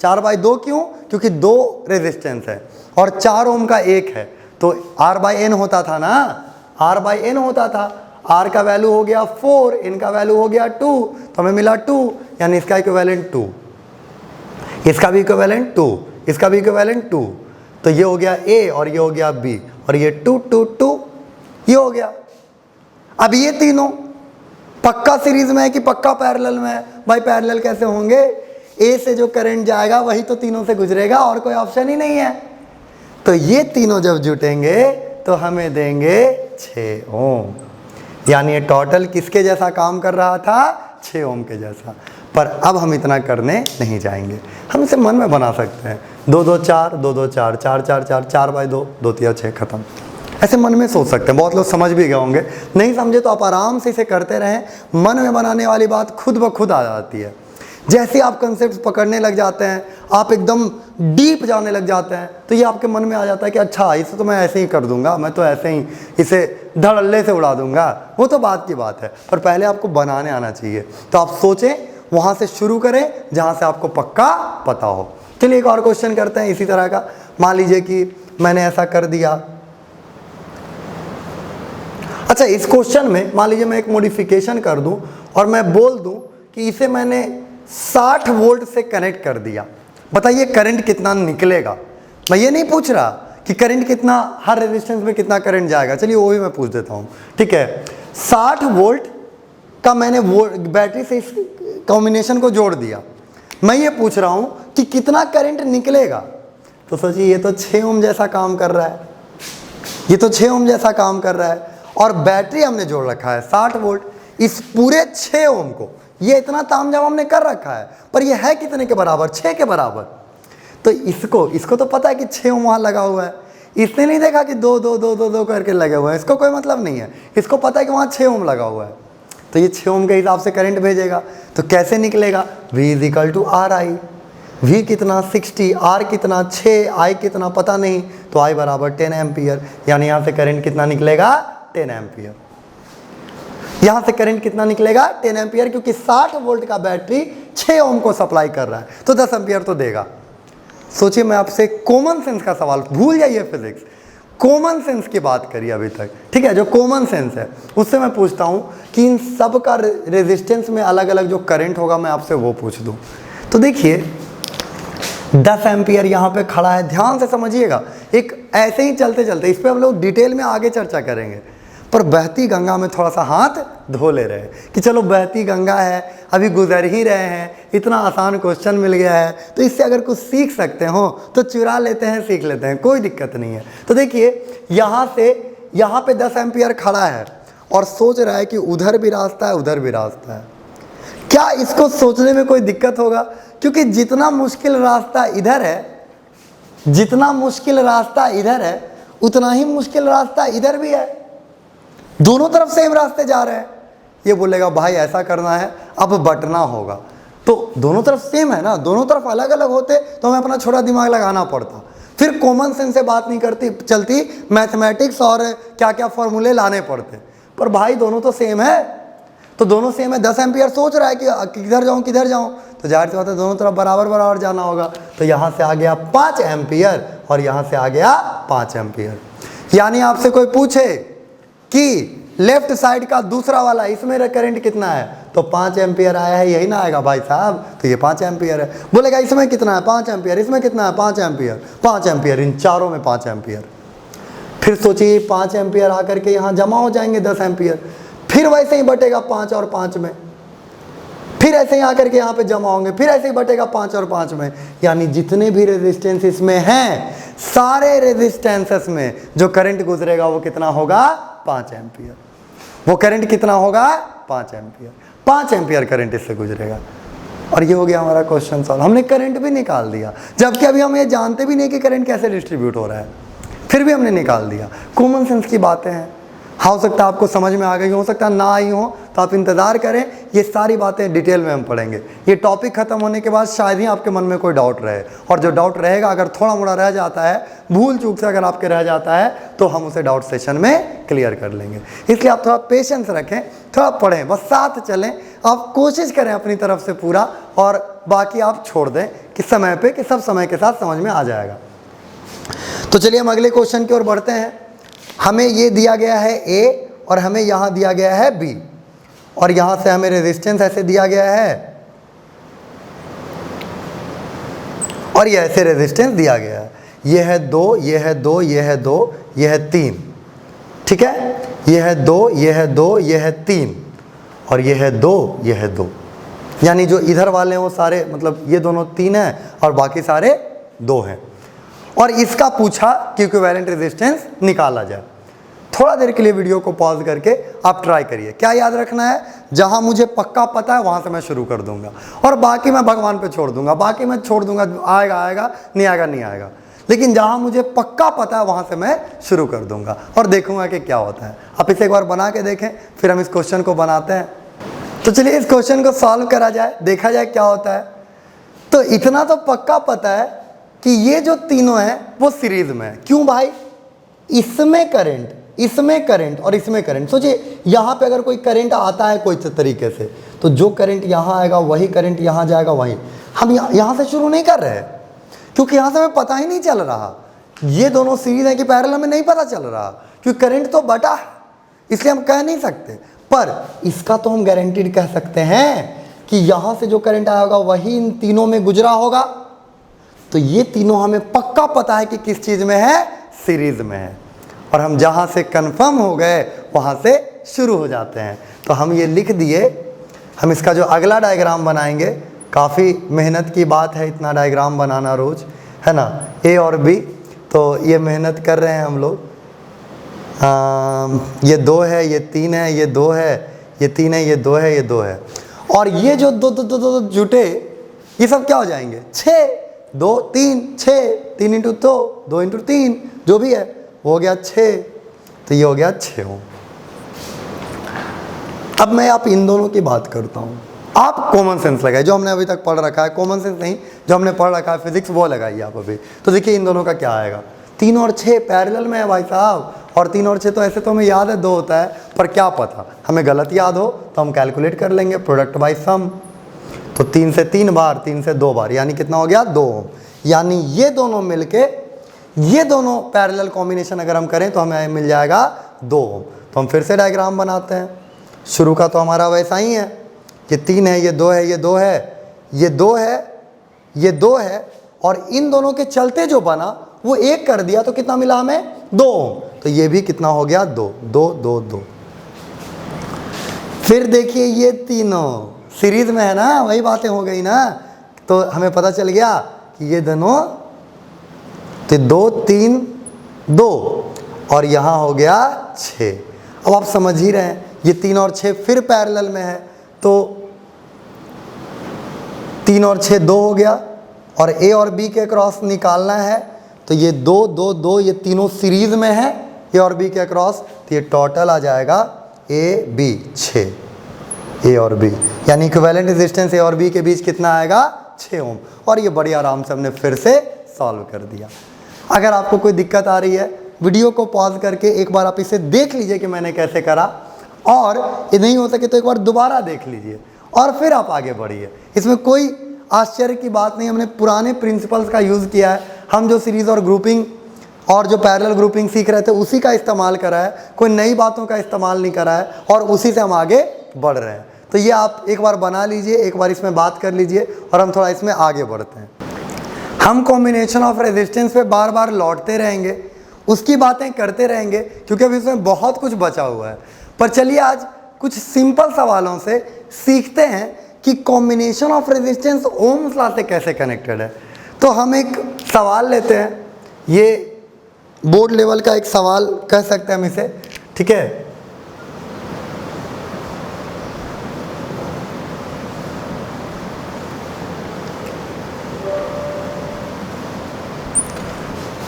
S1: 4/2 क्यों? क्योंकि 2 रेजिस्टेंस है और 4 ओम का 1 है, तो R/N होता था ना, R/N होता था। R का वैल्यू हो गया 4, N का वैल्यू हो गया 2, तो हमें मिला 2, यानी इसका इक्विवेलेंट 2, इसका भी इक्विवेलेंट 2, इसका भी इक्विवेलेंट 2। तो ये हो गया A और ये हो गया B, और ये 2 2 2 ये हो गया। अब ये तीनों पक्का सीरीज में है कि पक्का पैरेलल में है? भाई पैरेलल कैसे होंगे, A से जो करंट जाएगा वही तो तीनों से गुजरेगा, और कोई ऑप्शन ही नहीं है। तो ये तीनों जब जुटेंगे तो हमें देंगे 6 ओम, यानी ये टोटल किसके जैसा काम कर रहा था, 6 ओम के जैसा। पर अब हम इतना करने नहीं जाएंगे, हम इसे मन में बना सकते हैं। 2 2 4 2 2 4 4 4 4 4/2 2 3 6 खत्म, ऐसे मन में सोच सकते हैं। बहुत लोग समझ भी गए होंगे, नहीं समझे तो आप आराम से इसे करते रहें। मन में बनाने वाली बात खुद ब खुद आ जाती है। जैसे आप कंसेप्ट पकड़ने लग जाते हैं, आप एकदम डीप जाने लग जाते हैं, तो ये आपके मन में आ जाता है कि अच्छा इसे तो मैं ऐसे ही कर दूंगा, मैं तो ऐसे ही इसे धड़ल्ले से उड़ा दूंगा। वो तो बात की बात है, पर पहले आपको बनाने आना चाहिए। तो आप सोचें, वहाँ से शुरू करें जहाँ से आपको पक्का पता हो। चलिए एक और क्वेश्चन करते हैं इसी तरह का। मान लीजिए कि मैंने ऐसा कर दिया। अच्छा, इस क्वेश्चन में मान लीजिए मैं एक मॉडिफिकेशन कर दूं और मैं बोल दूं कि इसे मैंने 60 वोल्ट से कनेक्ट कर दिया। बताइए करंट कितना निकलेगा। मैं ये नहीं पूछ रहा कि करंट कितना, हर रेजिस्टेंस में कितना करंट जाएगा, चलिए वो भी मैं पूछ देता हूँ, ठीक है। 60 वोल्ट का मैंने बैटरी से इस कॉम्बिनेशन को जोड़ दिया। मैं ये पूछ रहा हूँ कि कितना करंट निकलेगा। तो सोचिए ये तो 6 ओम जैसा काम कर रहा है, ये तो 6 ओम जैसा काम कर रहा है, और बैटरी हमने जोड़ रखा है 60 वोल्ट। इस पूरे 6 ओम को, ये इतना तामझाम हमने कर रखा है, पर ये है कितने के बराबर, 6 के बराबर। तो इसको तो पता है कि 6 ओम वहाँ लगा हुआ है। इसने नहीं देखा कि 2 2 2 2 2 करके लगे हुए हैं, इसको कोई मतलब नहीं है। इसको पता है कि वहाँ 6 ओम लगा हुआ है, तो ये 6 ओम के हिसाब से करंट भेजेगा। तो कैसे निकलेगा, V = RI। V कितना 60, R कितना 6, I कितना पता नहीं, तो I बराबर 10 एम्पियर। यानी यहाँ से करंट कितना निकलेगा 10 एम्पियर। यहाँ से करंट कितना निकलेगा 10 एम्पियर, क्योंकि 60 वोल्ट का बैटरी 6 ओम को सप्लाई कर रहा है, तो 10 एम्पियर तो देगा। सोचिए, मैं आपसे कॉमन सेंस का सवाल, भूल जाइए फिजिक्स, कॉमन सेंस की बात करिए अभी तक, ठीक है, जो कॉमन सेंस है उससे मैं पूछता हूँ कि इन सब का रेजिस्टेंस में अलग अलग जो करंट होगा मैं आपसे वो पूछ दूँ। तो देखिए 10 एम्पियर यहाँ पे खड़ा है, ध्यान से समझिएगा। एक ऐसे ही चलते चलते, इस पर हम लोग डिटेल में आगे चर्चा करेंगे, पर बहती गंगा में थोड़ा सा हाथ धो ले रहे हैं कि चलो बहती गंगा है, अभी गुजर ही रहे हैं, इतना आसान क्वेश्चन मिल गया है, तो इससे अगर कुछ सीख सकते हो तो चुरा लेते हैं, सीख लेते हैं, कोई दिक्कत नहीं है। तो देखिए यहाँ से यहाँ पे 10 एम्पियर खड़ा है और सोच रहा है कि उधर भी रास्ता है, उधर भी रास्ता है। क्या इसको सोचने में कोई दिक्कत होगा? क्योंकि जितना मुश्किल रास्ता इधर है, जितना मुश्किल रास्ता इधर है, उतना ही मुश्किल रास्ता इधर भी है। दोनों तरफ सेम रास्ते जा रहे हैं। ये बोलेगा भाई ऐसा करना है, अब बटना होगा, तो दोनों तरफ सेम है ना, दोनों तरफ अलग अलग होते तो हमें अपना छोटा दिमाग लगाना पड़ता, फिर कॉमन सेंस से बात नहीं करती चलती, मैथमेटिक्स और क्या क्या फॉर्मूले लाने पड़ते। पर भाई दोनों तो सेम है, तो दोनों सेम है। 10 एम्पियर सोच रहा है कि किधर जाऊँ किधर जाऊँ, तो जाहिर सी बात है दोनों तरफ बराबर बराबर जाना होगा। तो यहाँ से आ गया 5 एम्पियर और यहाँ से आ गया 5 एम्पियर। यानी आपसे कोई पूछे कि लेफ्ट साइड का दूसरा वाला इसमें करंट कितना है, तो 5 एम्पियर आया है, यही ना आएगा भाई साहब, तो ये 5 एम्पियर है। बोलेगा इसमें कितना है 5 एम्पियर, इसमें कितना है 5 एम्पियर, 5 एम्पियर, इन चारों में 5 एम्पियर। फिर सोचिए 5 एम्पियर आकर के यहाँ जमा हो जाएंगे 10 एम्पियर, फिर वैसे ही बटेगा 5 और 5 में, फिर ऐसे ही आकर के यहाँ पे जमा होंगे, फिर ऐसे ही बटेगा 5 और 5 में। यानी जितने भी रेजिस्टेंस इसमें हैं, सारे रेजिस्टेंसेस में जो करंट गुजरेगा वो कितना होगा 5 एम्पियर। वो करंट कितना होगा 5 एम्पियर। 5 एम्पियर करंट इससे गुजरेगा। और ये हो गया हमारा क्वेश्चन सॉल्व। हमने करंट भी निकाल दिया, जबकि अभी हम ये जानते भी नहीं कि करंट कैसे डिस्ट्रीब्यूट हो रहा है, फिर भी हमने निकाल दिया। कॉमन सेंस की बातें हैं। हो सकता है आपको समझ में आ गई, हो सकता है ना आई हो, तो आप इंतज़ार करें, ये सारी बातें डिटेल में हम पढ़ेंगे। ये टॉपिक खत्म होने के बाद शायद ही आपके मन में कोई डाउट रहे, और जो डाउट रहेगा अगर थोड़ा मोड़ा रह जाता है, भूल चूक से अगर आपके रह जाता है, तो हम उसे डाउट सेशन में क्लियर कर लेंगे। इसलिए आप थोड़ा पेशेंस रखें, थोड़ा पढ़ें, बस साथ चलें, आप कोशिश करें अपनी तरफ से पूरा, और बाकी आप छोड़ दें कि समय पे, कि सब समय के साथ समझ में आ जाएगा। तो चलिए हम अगले क्वेश्चन की ओर बढ़ते हैं। हमें ये दिया गया है A और हमें यहाँ दिया गया है B, और यहाँ से हमें रेजिस्टेंस ऐसे दिया गया है और ये ऐसे रेजिस्टेंस दिया गया है। ये है 2, ये है 2, ये है 2, ये है 3, ठीक है, ये है 2, ये है 2, ये है 3, और ये है 2, ये है 2। यानी जो इधर वाले हैं वो सारे, मतलब ये दोनों 3 हैं और बाकी सारे 2 हैं। और इसका पूछा कि इक्विवेलेंट रेजिस्टेंस निकाला जाए। थोड़ा देर के लिए वीडियो को पॉज करके आप ट्राई करिए। क्या याद रखना है, जहां मुझे पक्का पता है वहां से मैं शुरू कर दूंगा, और बाकी मैं भगवान पे छोड़ दूंगा, बाकी मैं छोड़ दूंगा, आएगा आएगा, नहीं आएगा नहीं आएगा। लेकिन जहां मुझे पक्का पता है वहां से मैं शुरू कर दूंगा और देखूंगा कि क्या होता है। आप इसे एक बार बना के देखें, फिर हम इस क्वेश्चन को बनाते हैं। तो चलिए इस क्वेश्चन को सॉल्व करा जाए, देखा जाए क्या होता है। तो इतना तो पक्का पता है कि ये जो तीनों हैं वो सीरीज में है। क्यों भाई? इसमें करंट, इसमें करंट और इसमें करंट। सोचिए यहाँ पे अगर कोई करंट आता है कोई तरीके से, तो जो करंट यहाँ आएगा वही करंट यहाँ जाएगा, वही। हम यहाँ से शुरू नहीं कर रहे हैं, क्योंकि यहाँ से हमें पता ही नहीं चल रहा ये दोनों सीरीज है कि पैरेलल में, नहीं पता चल रहा, क्योंकि करंट तो बटा है, इसलिए हम कह नहीं सकते। पर इसका तो हम गारंटीड कह सकते हैं कि यहाँ से जो करंट आया होगा वही इन तीनों में गुजरा होगा। तो ये तीनों हमें पक्का पता है कि किस चीज़ में है, सीरीज में है। और हम जहाँ से कंफर्म हो गए वहाँ से शुरू हो जाते हैं। तो हम ये लिख दिए। हम इसका जो अगला डायग्राम बनाएंगे, काफ़ी मेहनत की बात है इतना डायग्राम बनाना रोज़, है ना। A और B, तो ये मेहनत कर रहे हैं हम लोग। ये 2 है, ये 3 है, ये 2 है, ये 3 है, ये 2 है, ये 2 है, और ये जो दो जुटे, ये सब क्या हो जाएंगे 6, 2 3 6, 3 इंटू 2, 2 इंटू 3, जो भी है वो हो गया 6। तो ये हो गया 6 ओम। अब मैं आप इन दोनों की बात करता हूँ। आप कॉमन सेंस लगाइए, जो हमने अभी तक पढ़ रखा है, कॉमन सेंस नहीं, जो हमने पढ़ रखा है फिजिक्स वो लगाइए आप अभी। तो देखिए इन दोनों का क्या आएगा, 3 और 6 पैरेलल में है भाई साहब, और 3 और 6 तो ऐसे तो हमें याद है 2 होता है, पर क्या पता हमें गलत याद हो तो हम कैलकुलेट कर लेंगे प्रोडक्ट बाय सम। तो 3 से 3 बार, 3 से 2 बार, यानी कितना हो गया 2 ओम। यानी ये दोनों मिलके, ये दोनों पैरेलल कॉम्बिनेशन अगर हम करें तो हमें मिल जाएगा 2 ओम। तो हम फिर से डायग्राम बनाते हैं, शुरू का तो हमारा वैसा ही है, ये 3 है, ये 2 है, ये 2 है, ये 2 है, ये 2 है, और इन दोनों के चलते जो बना वो 1 कर दिया तो कितना मिला हमें 2 ओम। तो ये भी कितना हो गया 2, 2, 2, 2। फिर देखिए ये तीनों सीरीज में है ना, वही बातें हो गई ना, तो हमें पता चल गया कि ये दोनों, तो 2, 3, 2 और यहाँ हो गया 6। अब आप समझ ही रहे हैं, ये 3 और 6 फिर पैरेलल में है, तो 3 और 6 2 हो गया, और ए और बी के क्रॉस निकालना है, तो ये 2, 2, 2, ये तीनों सीरीज में है ए और बी के क्रॉस, तो ये टोटल आ जाएगा ए बी 6, ए और बी, यानी इक्विवेलेंट रेजिस्टेंस ए और बी के बीच कितना आएगा 6 ओम। और ये बड़ी आराम से हमने फिर से सॉल्व कर दिया। अगर आपको कोई दिक्कत आ रही है, वीडियो को पॉज करके एक बार आप इसे देख लीजिए कि मैंने कैसे करा, और ये नहीं हो सके तो एक बार दोबारा देख लीजिए और फिर आप आगे बढ़िए। इसमें कोई आश्चर्य की बात नहीं, हमने पुराने प्रिंसिपल्स का यूज़ किया है, हम जो सीरीज़ और ग्रुपिंग और जो पैरेलल ग्रुपिंग सीख रहे थे उसी का इस्तेमाल करा है, कोई नई बातों का इस्तेमाल नहीं करा है, और उसी से हम आगे बढ़ रहे हैं। तो ये आप एक बार बना लीजिए, एक बार इसमें बात कर लीजिए, और हम थोड़ा इसमें आगे बढ़ते हैं। हम कॉम्बिनेशन ऑफ रेजिस्टेंस पे बार बार लौटते रहेंगे, उसकी बातें करते रहेंगे, क्योंकि अभी इसमें बहुत कुछ बचा हुआ है। पर चलिए आज कुछ सिंपल सवालों से सीखते हैं कि combination of resistance Ohm's law से कैसे कनेक्टेड है। तो हम एक सवाल लेते हैं, ये बोर्ड लेवल का एक सवाल कह सकते हैं हम इसे, ठीक है।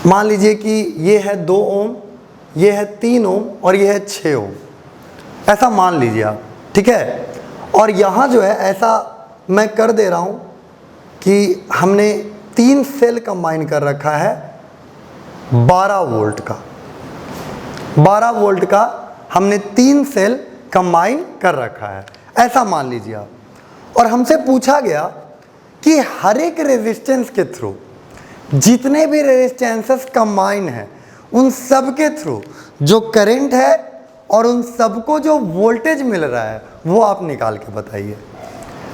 S1: मान लीजिए कि ये है 2 ओम, ये है 3 ओम और ये है 6 ओम, ऐसा मान लीजिए आप, ठीक है। और यहाँ जो है ऐसा मैं कर दे रहा हूँ कि हमने 3 सेल कंबाइन कर रखा है 12 वोल्ट का, 12 वोल्ट का हमने 3 सेल कंबाइन कर रखा है, ऐसा मान लीजिए आप। और हमसे पूछा गया कि हर एक रेजिस्टेंस के थ्रू जितने भी रेजिस्टेंसेस कंबाइन हैं उन सब के थ्रू जो करंट है और उन सबको जो वोल्टेज मिल रहा है वो आप निकाल के बताइए।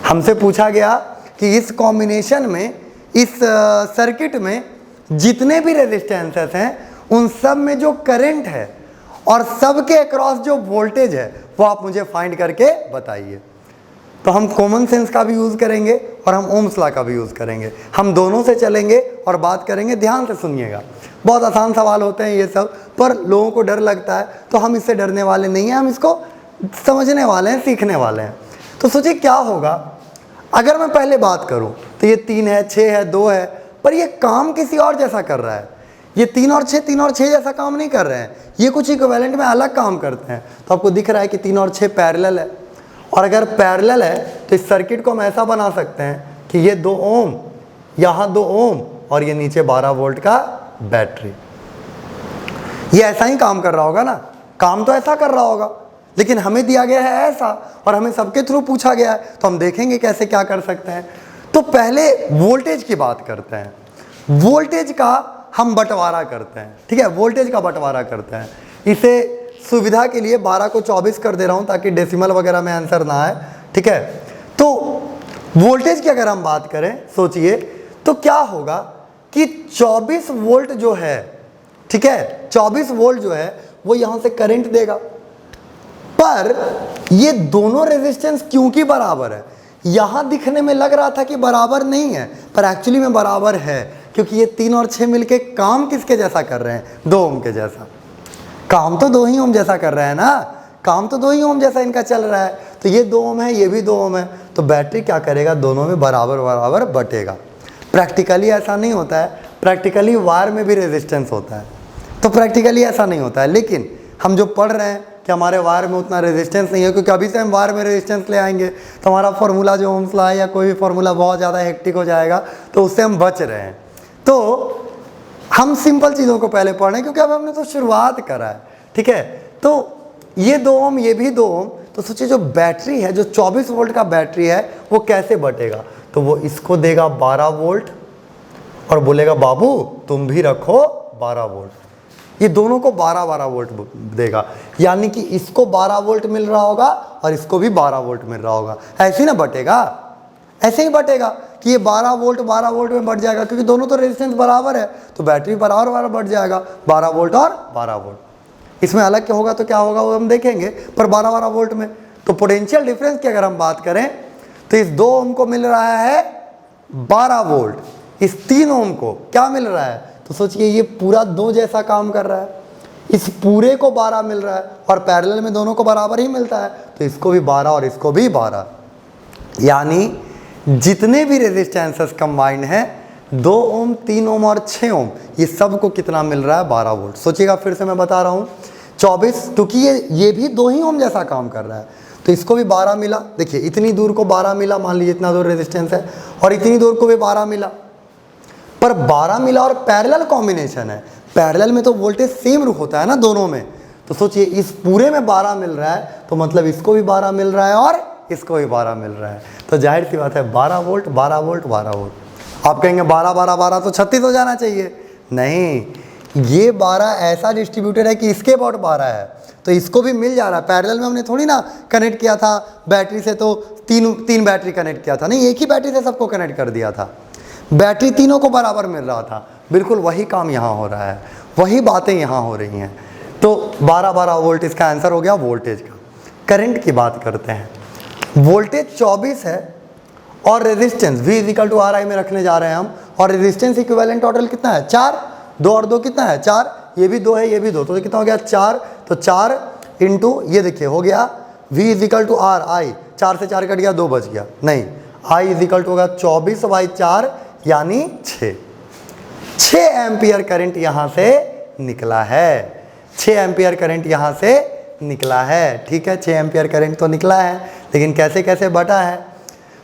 S1: हमसे पूछा गया कि इस कॉम्बिनेशन में, इस सर्किट में जितने भी रेजिस्टेंसेस हैं उन सब में जो करंट है और सब के अक्रॉस जो वोल्टेज है वो आप मुझे फाइंड करके बताइए। तो हम कॉमन सेंस का भी यूज़ करेंगे और हम ओम्स लॉ का भी यूज़ करेंगे, हम दोनों से चलेंगे और बात करेंगे। ध्यान से सुनिएगा, बहुत आसान सवाल होते हैं ये सब, पर लोगों को डर लगता है, तो हम इससे डरने वाले नहीं हैं, हम इसको समझने वाले हैं, सीखने वाले हैं। तो सोचिए क्या होगा अगर मैं पहले बात करूं, तो ये 3 है, 6 है, 2 है, पर ये काम किसी और जैसा कर रहा है। ये 3 और 6 3 और 6 जैसा काम नहीं कर रहे हैं, ये कुछ इक्विवेलेंट में अलग काम करते हैं। तो आपको दिख रहा है कि 3 और 6 पैरेलल है, और अगर पैरेलल है तो इस सर्किट को हम ऐसा बना सकते हैं कि ये 2 ओम, यहाँ 2 ओम और ये नीचे 12 वोल्ट का बैटरी। ये ऐसा ही काम कर रहा होगा ना, काम तो ऐसा कर रहा होगा, लेकिन हमें दिया गया है ऐसा और हमें सबके थ्रू पूछा गया है, तो हम देखेंगे कैसे क्या कर सकते हैं। तो पहले वोल्टेज की बात करते हैं, वोल्टेज का हम बंटवारा करते हैं, ठीक है, वोल्टेज का बंटवारा करते हैं। इसे सुविधा के लिए 12 को 24 कर दे रहा हूं ताकि डेसिमल वगैरह में आंसर ना आए, ठीक है। तो वोल्टेज की अगर हम बात करें, सोचिए तो क्या होगा कि 24 वोल्ट जो है, ठीक है, 24 वोल्ट जो है वो यहां से करंट देगा, पर ये दोनों रेजिस्टेंस क्योंकि बराबर है, यहां दिखने में लग रहा था कि बराबर नहीं है, पर एक्चुअली में बराबर है, क्योंकि ये 3 और 6 मिलके काम किसके जैसा कर रहे हैं, 2 ओम के जैसा। काम तो 2 ही ओम जैसा कर रहा है ना, काम तो 2 ही ओम जैसा इनका चल रहा है। तो ये 2 ओम है, ये भी 2 ओम है, तो बैटरी क्या करेगा, दोनों में बराबर बराबर बटेगा। प्रैक्टिकली ऐसा नहीं होता है, प्रैक्टिकली वायर में भी रेजिस्टेंस होता है, तो प्रैक्टिकली ऐसा नहीं होता है, लेकिन हम जो पढ़ रहे हैं कि हमारे वायर में उतना रेजिस्टेंस नहीं है, क्योंकि अभी से हम वायर में रेजिस्टेंस ले आएंगे तो हमारा फार्मूला जो ओम्स लॉ है या कोई भी फार्मूला बहुत ज़्यादा हेक्टिक हो जाएगा, तो उससे हम बच रहे हैं। तो हम सिंपल चीज़ों को पहले पढ़ रहे हैं क्योंकि अब हमने तो शुरुआत करा है, ठीक है। तो ये 2 ओम, ये भी 2 ओम, तो सोचिए जो बैटरी है, जो 24 वोल्ट का बैटरी है, वो कैसे बटेगा। तो वो इसको देगा 12 वोल्ट और बोलेगा बाबू तुम भी रखो 12 वोल्ट। ये दोनों को 12-12 वोल्ट देगा, यानी कि इसको 12 वोल्ट मिल रहा होगा और इसको भी 12 वोल्ट मिल रहा होगा। ऐसे ही ना बटेगा, ऐसे ही बटेगा कि ये 12 वोल्ट में बढ़ जाएगा, क्योंकि दोनों तो रेजिस्टेंस बराबर है, तो बैटरी बराबर बढ़ जाएगा, 12 वोल्ट और 12 वोल्ट। इसमें अलग क्या होगा तो क्या होगा वो हम देखेंगे, पर 12-12 वोल्ट में। तो पोटेंशियल डिफरेंस की अगर हम बात करें तो इस 2 ओम को मिल रहा है 12 वोल्ट, इस 3 ओम को क्या मिल रहा है, तो सोचिए ये पूरा 2 जैसा काम कर रहा है, इस पूरे को 12 मिल रहा है और पैरेलल में दोनों को बराबर ही मिलता है, तो इसको भी 12 और इसको भी 12, यानी जितने भी रेजिस्टेंसेस कंबाइंड हैं 2 ओम, 3 ओम और 6 ओम, ये सब को कितना मिल रहा है 12 वोल्ट। सोचिएगा फिर से मैं बता रहा हूँ, 24, क्योंकि ये भी 2 ही ओम जैसा काम कर रहा है, तो इसको भी 12 मिला। देखिए इतनी दूर को 12 मिला, मान लीजिए इतना दूर रेजिस्टेंस है, और इतनी दूर को भी 12 मिला, पर 12 मिला और पैरेलल कॉम्बिनेशन है, पैरेलल में तो वोल्टेज सेम होता है ना दोनों में। तो सोचिए इस पूरे में 12 मिल रहा है, तो मतलब इसको भी 12 मिल रहा है और इसको भी 12 मिल रहा है, तो जाहिर सी बात है 12 वोल्ट 12 वोल्ट 12 वोल्ट। आप कहेंगे 12 तो 36 हो जाना चाहिए, नहीं, ये 12 ऐसा डिस्ट्रीब्यूटेड है कि इसके अबाउट 12 है, तो इसको भी मिल जा रहा है। पैरेलल में हमने थोड़ी ना कनेक्ट किया था बैटरी से, तो तीन बैटरी कनेक्ट किया था, नहीं, एक ही बैटरी से सबको कनेक्ट कर दिया था, बैटरी तीनों को बराबर मिल रहा था। बिल्कुल वही काम यहाँ हो रहा है, वही बातें यहाँ हो रही हैं। तो 12-12 वोल्ट इसका आंसर हो गया वोल्टेज का। करंट की बात करते हैं, वोल्टेज 24 है और रेजिस्टेंस V = RI में रखने जा रहे हैं हम, और रेजिस्टेंस इक्विवेलेंट टोटल कितना है 4, 2 और 2 कितना है 4, ये भी 2 है ये भी 2, तो कितना हो गया 4, तो 4 इंटू ये देखिए हो गया V = RI, 4 से 4 कट गया 2 बच गया, नहीं, I होगा 24/4 यानी 6 एम्पियर करंट यहाँ से निकला है, 6 एम्पियर करंट यहाँ से निकला है, ठीक है, 6 एम्पियर करंट तो निकला है, लेकिन कैसे कैसे बटा है।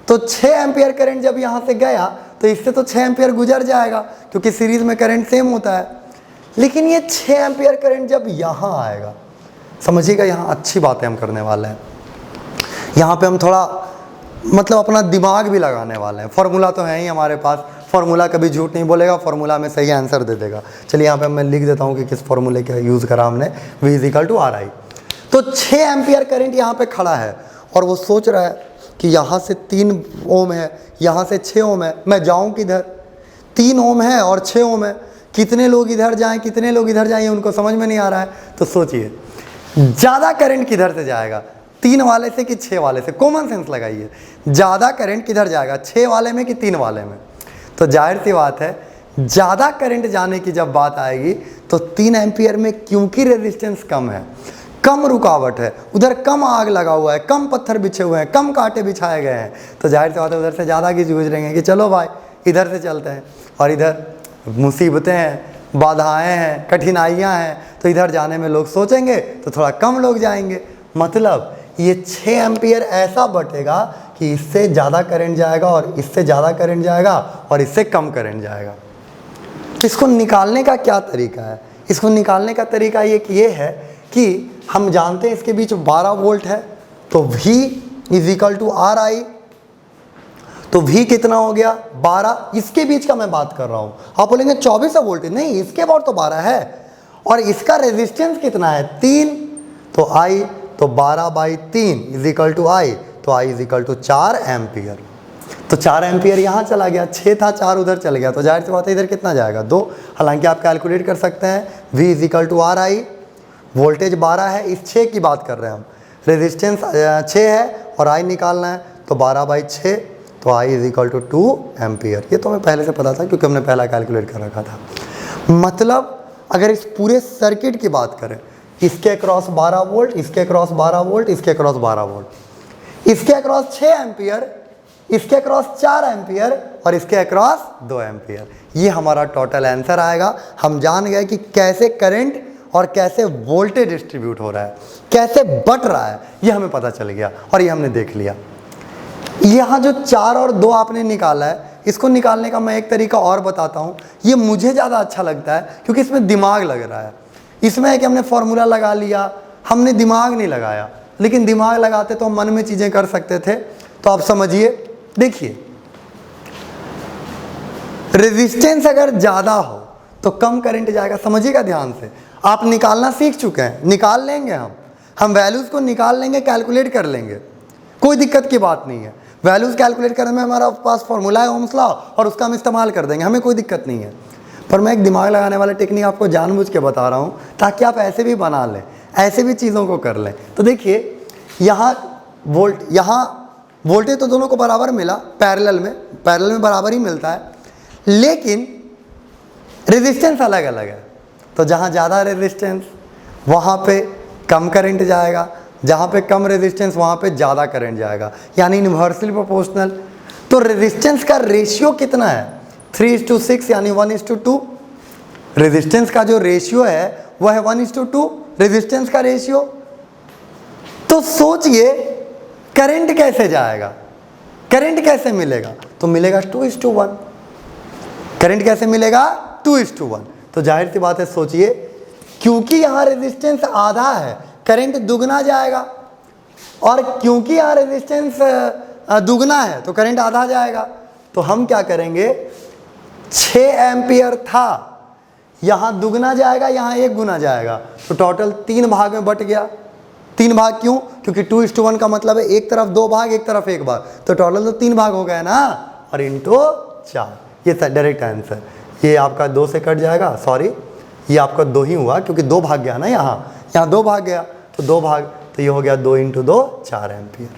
S1: तो 6 एम्पियर करंट जब यहाँ से गया तो इससे तो 6 एम्पियर गुजर जाएगा, क्योंकि सीरीज में करंट सेम होता है। लेकिन ये 6 एम्पियर करंट जब यहाँ आएगा, समझिएगा यहाँ अच्छी बातें हम करने वाले हैं, यहाँ पे हम थोड़ा मतलब अपना दिमाग भी लगाने वाले हैं। फॉर्मूला तो है ही हमारे पास, फॉर्मूला कभी झूठ नहीं बोलेगा, फॉर्मूला में सही आंसर दे देगा। चलिए यहाँ पे मैं लिख देता हूँ कि किस फॉर्मूले का यूज़ करा हमने, V = RI। तो 6 एम्पियर करंट यहाँ पे खड़ा है और वो सोच रहा है कि यहाँ से 3 ओम है, यहाँ से 6 ओम है, मैं जाऊँ किधर, 3 ओम है और 6 ओम है, कितने लोग इधर जाएँ कितने लोग इधर जाएँ, उनको समझ में नहीं आ रहा है। तो सोचिए ज़्यादा करंट किधर से जाएगा, 3 वाले से कि 6 वाले से, कॉमन सेंस लगाइए, ज़्यादा करंट किधर जाएगा, 6 वाले में कि 3 वाले में। तो जाहिर सी बात है ज़्यादा करंट जाने की जब बात आएगी तो 3 एम्पियर में, क्योंकि रेजिस्टेंस कम है, कम रुकावट है, उधर कम आग लगा हुआ है, कम पत्थर बिछे हुए हैं, कम कांटे बिछाए गए हैं, तो जाहिर सी बात है उधर से ज़्यादा की गुजरेंगे कि चलो भाई इधर से चलते हैं, और इधर मुसीबतें हैं, बाधाएं हैं, कठिनाइयाँ हैं, तो इधर जाने में लोग सोचेंगे तो थोड़ा कम लोग जाएंगे। मतलब ये 6 एम्पियर ऐसा बटेगा कि इससे ज़्यादा करंट जाएगा और इससे ज़्यादा करंट जाएगा और इससे कम करंट जाएगा। तो इसको निकालने का क्या तरीका है, इसको निकालने का तरीका ये है कि हम जानते हैं इसके बीच 12 वोल्ट है, तो V = RI, तो V कितना हो गया 12, इसके बीच का मैं बात कर रहा हूँ। आप बोलेंगे 24 वोल्ट, नहीं, इसके बाद तो 12 है, और इसका रेजिस्टेंस कितना है 3, तो I तो 12/3 = I, तो I = 4 एम्पियर। तो 4 एम्पियर यहाँ चला गया, 6 था 4 उधर चल गया, तो जाहिर सी बात है इधर कितना जाएगा 2। हालांकि आप कैलकुलेट कर सकते हैं, V = RI, वोल्टेज 12 है, इस 6 की बात कर रहे हैं हम, रेजिस्टेंस 6 है और I निकालना है, तो 12/6, तो I = 2 एम्पियर। ये तो हमें पहले से पता था क्योंकि हमने पहला कैलकुलेट कर रखा था। मतलब अगर इस पूरे सर्किट की बात करें, इसके अक्रॉस 12 वोल्ट, इसके अक्रॉस 12 वोल्ट, इसके अक्रॉस 12 वोल्ट, इसके अक्रॉस 6 एम्पियर, इसके अक्रॉस 4 एम्पियर और इसके अक्रॉस 2 एम्पियर, ये हमारा टोटल आंसर आएगा। हम जान गए कि कैसे करंट और कैसे वोल्टेज डिस्ट्रीब्यूट हो रहा है, कैसे बट रहा है, ये हमें पता चल गया और ये हमने देख लिया। यहाँ जो 4 और 2 आपने निकाला है, इसको निकालने का मैं एक तरीका और बताता हूँ। ये मुझे ज़्यादा अच्छा लगता है क्योंकि इसमें दिमाग लग रहा है। इसमें है कि हमने फॉर्मूला लगा लिया, हमने दिमाग नहीं लगाया, लेकिन दिमाग लगाते तो हम मन में चीज़ें कर सकते थे। तो आप समझिए, देखिए रेजिस्टेंस अगर ज़्यादा हो तो कम करंट जाएगा। समझिएगा ध्यान से, आप निकालना सीख चुके हैं, निकाल लेंगे हम वैल्यूज़ को निकाल लेंगे, कैलकुलेट कर लेंगे, कोई दिक्कत की बात नहीं है। वैल्यूज़ कैलकुलेट करने में हमारा पास फॉर्मूला है ओम्स लॉ, और उसका हम इस्तेमाल कर देंगे, हमें कोई दिक्कत नहीं है। पर मैं एक दिमाग लगाने वाला टेक्निक आपको जानबूझ के बता रहा हूँ ताकि आप ऐसे भी बना लें, ऐसे भी चीज़ों को कर लें। तो देखिए यहाँ वोल्टेज तो दोनों को बराबर मिला, पैरेलल में बराबर ही मिलता है, लेकिन रेजिस्टेंस अलग अलग है। तो जहाँ ज़्यादा रेजिस्टेंस वहाँ पे कम करंट जाएगा, जहाँ पे कम रेजिस्टेंस वहाँ पे ज़्यादा करंट जाएगा, यानी इन्वर्सली प्रोपोर्शनल। तो रेजिस्टेंस का रेशियो कितना है? 3:6 यानी 1:2। रेजिस्टेंस का जो रेशियो है वो है 1:2 रेजिस्टेंस का रेशियो। तो सोचिए करंट कैसे जाएगा, करंट कैसे मिलेगा? तो मिलेगा 2:1। करंट कैसे मिलेगा? 2:1। तो जाहिर सी बात है, सोचिए क्योंकि यहाँ रेजिस्टेंस आधा है, करंट दुगना जाएगा, और क्योंकि यहाँ रेजिस्टेंस दुगना है तो करंट आधा जाएगा। तो हम क्या करेंगे, 6 एम्पियर था, यहाँ दुगना जाएगा, यहाँ 1 गुना जाएगा, तो टोटल 3 भाग में बट गया। 3 भाग क्यों? क्योंकि 2:1 का मतलब है एक तरफ 2 भाग, एक तरफ 1 भाग, तो टोटल तो 3 भाग हो गए ना, और इंटू 4। ये डायरेक्ट आंसर। ये आपका 2 से कट जाएगा, सॉरी ये आपका 2 ही हुआ क्योंकि 2 भाग गया ना, यहाँ 2 भाग गया, तो 2 भाग, तो ये हो गया 2 × 2 4 एम्पियर।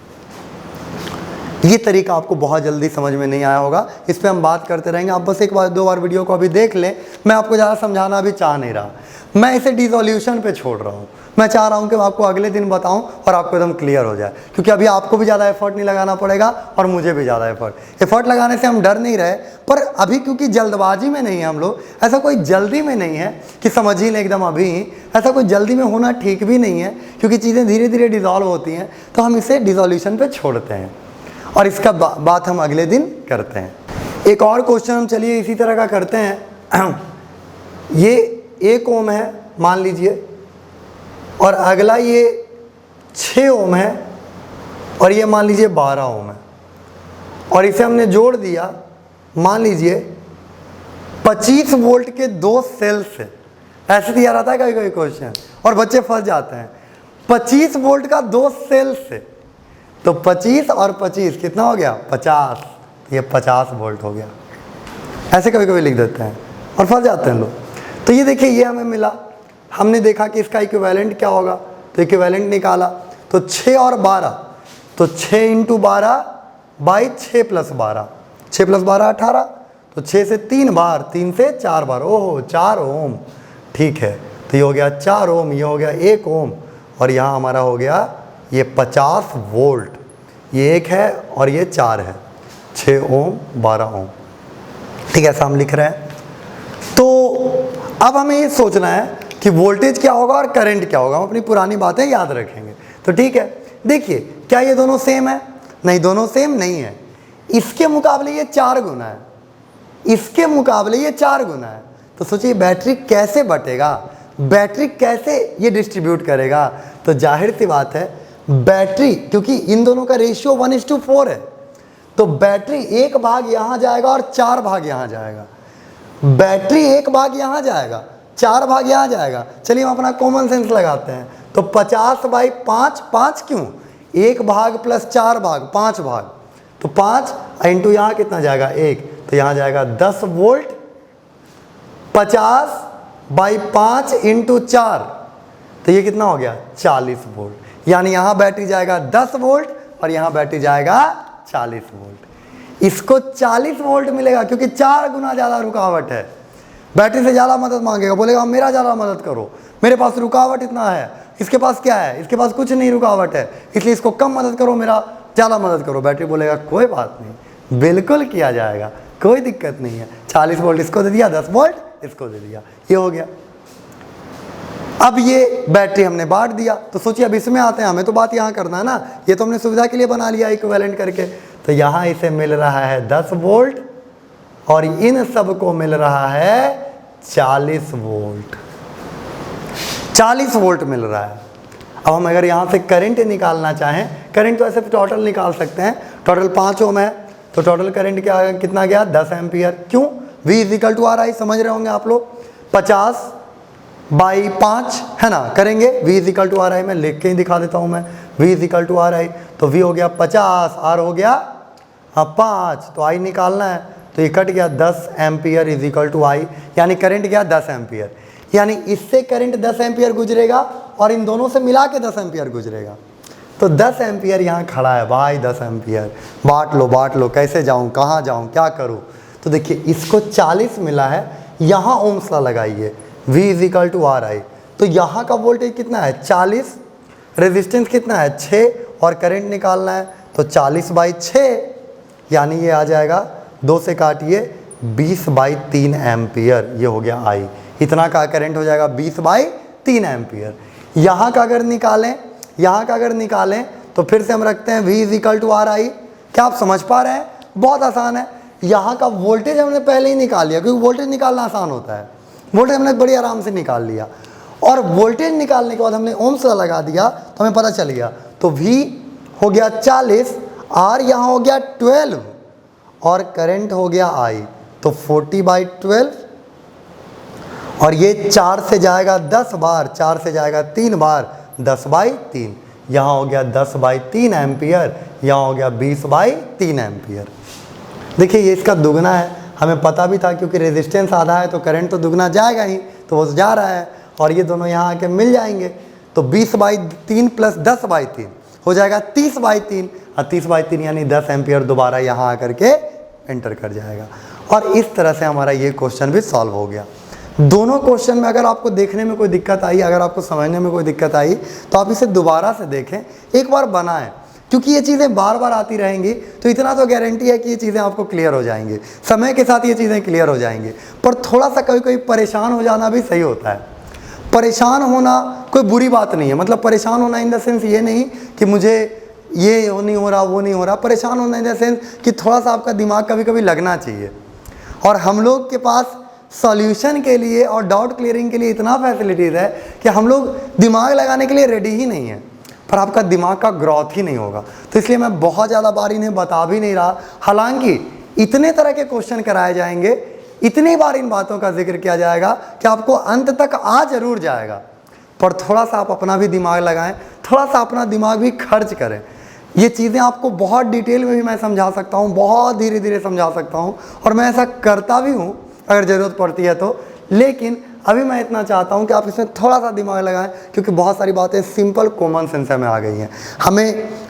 S1: ये तरीका आपको बहुत जल्दी समझ में नहीं आया होगा, इस पर हम बात करते रहेंगे। आप बस एक बार 2 बार वीडियो को अभी देख लें, मैं आपको ज़्यादा समझाना अभी चाह नहीं रहा, मैं इसे डिसोल्यूशन पे छोड़ रहा हूँ। मैं चाह रहा हूँ कि मैं आपको अगले दिन बताऊँ और आपको एकदम क्लियर हो जाए, क्योंकि अभी आपको भी ज़्यादा एफर्ट नहीं लगाना पड़ेगा और मुझे भी ज़्यादा एफर्ट लगाने से हम डर नहीं रहे। पर अभी क्योंकि जल्दबाजी में नहीं है हम लोग, ऐसा कोई जल्दी में नहीं है कि समझ ही लें एकदम अभी, ऐसा कोई जल्दी में होना ठीक भी नहीं है, क्योंकि चीज़ें धीरे धीरे डिज़ोल्व होती हैं, तो हम इसे डिसोल्यूशन पे छोड़ते हैं और इसका बात हम अगले दिन करते हैं। एक और क्वेश्चन हम चलिए इसी तरह का करते हैं। ये 1 ओम है मान लीजिए, और अगला ये 6 ओम है, और ये मान लीजिए 12 ओम है, और इसे हमने जोड़ दिया, मान लीजिए 25 वोल्ट के 2 सेल्स से। ऐसे दिया रहता है कभी क्वेश्चन और बच्चे फंस जाते हैं। 25 वोल्ट का 2 सेल्स से, तो 25 और 25 कितना हो गया? 50। ये 50 वोल्ट हो गया। ऐसे कभी कभी लिख देते हैं और फंस जाते हैं लोग। तो ये देखिए, ये हमें मिला, हमने देखा कि इसका इक्विवेलेंट क्या होगा, तो इक्विवेलेंट निकाला, तो 6 और 12, तो 6 × 12 बाई 6 + 12, 6 + 12 18, तो 6 से 3 बार, 3 से 4 बार, ओहो 4 ओम, ठीक है। तो ये हो गया 4 ओम, ये हो गया 1 ओम, और यहाँ हमारा हो गया ये 50 वोल्ट। ये 1 है और ये 4 है, 6 ओम 12 ओम, ठीक है, ऐसा हम लिख रहे हैं। तो अब हमें ये सोचना है कि वोल्टेज क्या होगा और करंट क्या होगा, हम अपनी पुरानी बातें याद रखेंगे। तो ठीक है, देखिए क्या ये दोनों सेम है? नहीं, दोनों सेम नहीं है। इसके मुकाबले ये 4 गुना है, इसके मुकाबले ये 4 गुना है। तो सोचिए बैटरी कैसे बटेगा, बैटरी कैसे ये डिस्ट्रीब्यूट करेगा? तो जाहिर सी बात है, बैटरी क्योंकि इन दोनों का रेशियो 1:4 है, तो बैटरी 1 भाग यहाँ जाएगा और 4 भाग यहाँ जाएगा। बैटरी 1 भाग यहाँ जाएगा, 4 भाग यहाँ जाएगा। चलिए हम अपना कॉमन सेंस लगाते हैं, तो 50/5, 5 क्यों? 1 भाग + 4 भाग, 5 भाग, तो 5 इंटू यहाँ कितना जाएगा? 1, तो यहाँ जाएगा 10 वोल्ट। 50/5 × 4, तो ये कितना हो गया? 40 वोल्ट। यानी यहाँ बैटरी जाएगा 10 वोल्ट और यहाँ बैटरी जाएगा 40 वोल्ट। इसको 40 वोल्ट मिलेगा क्योंकि 4 गुना ज़्यादा रुकावट है। बैटरी से ज़्यादा मदद मांगेगा, बोलेगा मेरा ज़्यादा मदद करो, मेरे पास रुकावट इतना है, इसके पास क्या है? इसके पास कुछ नहीं रुकावट है, इसलिए इसको कम मदद करो, मेरा ज़्यादा मदद करो। बैटरी बोलेगा कोई बात नहीं, बिल्कुल किया जाएगा, कोई दिक्कत नहीं है। 40 वोल्ट इसको दे दिया, 10 वोल्ट इसको दे दिया, ये हो गया। अब ये बैटरी हमने बांट दिया, तो सोचिए अब इसमें आते हैं, हमें तो बात यहाँ करना है ना, ये तो हमने सुविधा के लिए बना लिया इक्विवेलेंट करके। तो यहाँ इसे मिल रहा है 10 वोल्ट और इन सब को मिल रहा है 40 वोल्ट, 40 वोल्ट मिल रहा है। अब हम अगर यहाँ से करंट निकालना चाहें, करंट तो ऐसे टोटल निकाल सकते हैं, टोटल 5 ओम है, तो टोटल करंट क्या कितना गया 10 एम्पियर। क्यों? V equal to R I, समझ रहे होंगे आप लोग, 50/5 है ना, करेंगे V equal to R I, मैं लिख के ही दिखा देता हूँ मैं, V equal to R I, तो V हो गया 50, R हो गया 5, तो I निकालना है, तो ये कट गया 10 एम्पियर इजिकल टू I, यानी करंट गया 10 एम्पियर, यानी इससे करंट 10 एम्पियर गुजरेगा और इन दोनों से मिला के 10 एम्पियर गुजरेगा। तो 10 एम्पियर यहाँ खड़ा है भाई, 10 एम्पियर, बांट लो, कैसे जाऊँ, कहाँ जाऊँ, क्या करूँ। तो देखिए इसको 40 मिला है, यहाँ ओम्स लॉ लगाइए, V equal to R I, तो यहाँ का वोल्टेज कितना है 40, रेजिस्टेंस कितना है 6 और करंट निकालना है, तो 40/6 यानी ये आ जाएगा, 2 से काटिए 20/3 एम्पियर, ये हो गया I, इतना का करंट हो जाएगा 20/3 एम्पियर। यहाँ का अगर निकालें तो फिर से हम रखते हैं V equal to R I. क्या आप समझ पा रहे हैं? बहुत आसान है। यहाँ का वोल्टेज हमने पहले ही निकाल लिया, क्योंकि वोल्टेज निकालना आसान होता है, वोल्टेज हमने बड़ी आराम से निकाल लिया, और वोल्टेज निकालने के बाद हमने ओम्स लॉ लगा दिया, तो हमें पता चल गया, तो V हो गया 40, R यहाँ हो गया 12 और करंट हो गया I, तो 40/12, और ये 4 से जाएगा 10 बार, 4 से जाएगा 3 बार, 10/3, यहाँ हो गया 10/3 एम्पियर, यहाँ हो गया 20/3 एम्पियर। देखिए ये इसका दुगना है, हमें पता भी था, क्योंकि रेजिस्टेंस आधा है तो करंट तो दुगना जाएगा ही, तो वो जा रहा है, और ये दोनों यहाँ आके मिल जाएंगे, तो 20/3 प्लस 10/3 हो जाएगा 30/3, और 30/3 यानी 10 एम्पियर दोबारा यहाँ आकर के एंटर कर जाएगा। और इस तरह से हमारा ये क्वेश्चन भी सॉल्व हो गया। दोनों क्वेश्चन में अगर आपको देखने में कोई दिक्कत आई, अगर आपको समझने में कोई दिक्कत आई, तो आप इसे दोबारा से देखें, एक बार बनाएं, क्योंकि ये चीज़ें बार बार आती रहेंगी, तो इतना तो गारंटी है कि ये चीज़ें आपको क्लियर हो जाएंगी, समय के साथ ये चीज़ें क्लियर हो जाएंगी। पर थोड़ा सा कभी कभी परेशान हो जाना भी सही होता है। परेशान होना कोई बुरी बात नहीं है, मतलब परेशान होना इन द सेंस ये नहीं कि मुझे ये नहीं हो रहा, वो नहीं हो रहा, परेशान होना इन द सेंस कि थोड़ा सा आपका दिमाग कभी कभी लगना चाहिए। और हम लोग के पास सॉल्यूशन के लिए और डाउट क्लियरिंग के लिए इतना फैसिलिटीज़ है कि हम लोग दिमाग लगाने के लिए रेडी ही नहीं है, पर आपका दिमाग का ग्रोथ ही नहीं होगा। तो इसलिए मैं बहुत ज़्यादा बार इन्हें बता भी नहीं रहा, हालांकि इतने तरह के क्वेश्चन कराए जाएंगे, इतनी बार इन बातों का जिक्र किया जाएगा कि आपको अंत तक आ जरूर जाएगा, पर थोड़ा सा आप अपना भी दिमाग लगाएं, थोड़ा सा अपना दिमाग भी खर्च करें। ये चीज़ें आपको बहुत डिटेल में भी मैं समझा सकता हूँ, बहुत धीरे धीरे समझा सकता हूँ, और मैं ऐसा करता भी हूँ अगर ज़रूरत पड़ती है तो। लेकिन अभी मैं इतना चाहता हूँ कि आप इसमें थोड़ा सा दिमाग लगाएं, क्योंकि बहुत सारी बातें सिंपल कॉमन सेंस में आ गई हैं।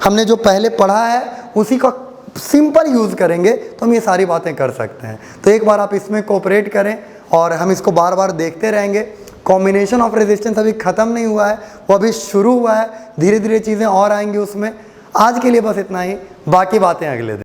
S1: हमने जो पहले पढ़ा है उसी का सिंपल यूज़ करेंगे तो हम ये सारी बातें कर सकते हैं। तो एक बार आप इसमें कोऑपरेट करें, और हम इसको बार बार देखते रहेंगे। कॉम्बिनेशन ऑफ रेजिस्टेंस अभी ख़त्म नहीं हुआ है, वो अभी शुरू हुआ है, धीरे धीरे चीज़ें और आएंगी उसमें। आज के लिए बस इतना ही, बाकी बातें अगले दिन।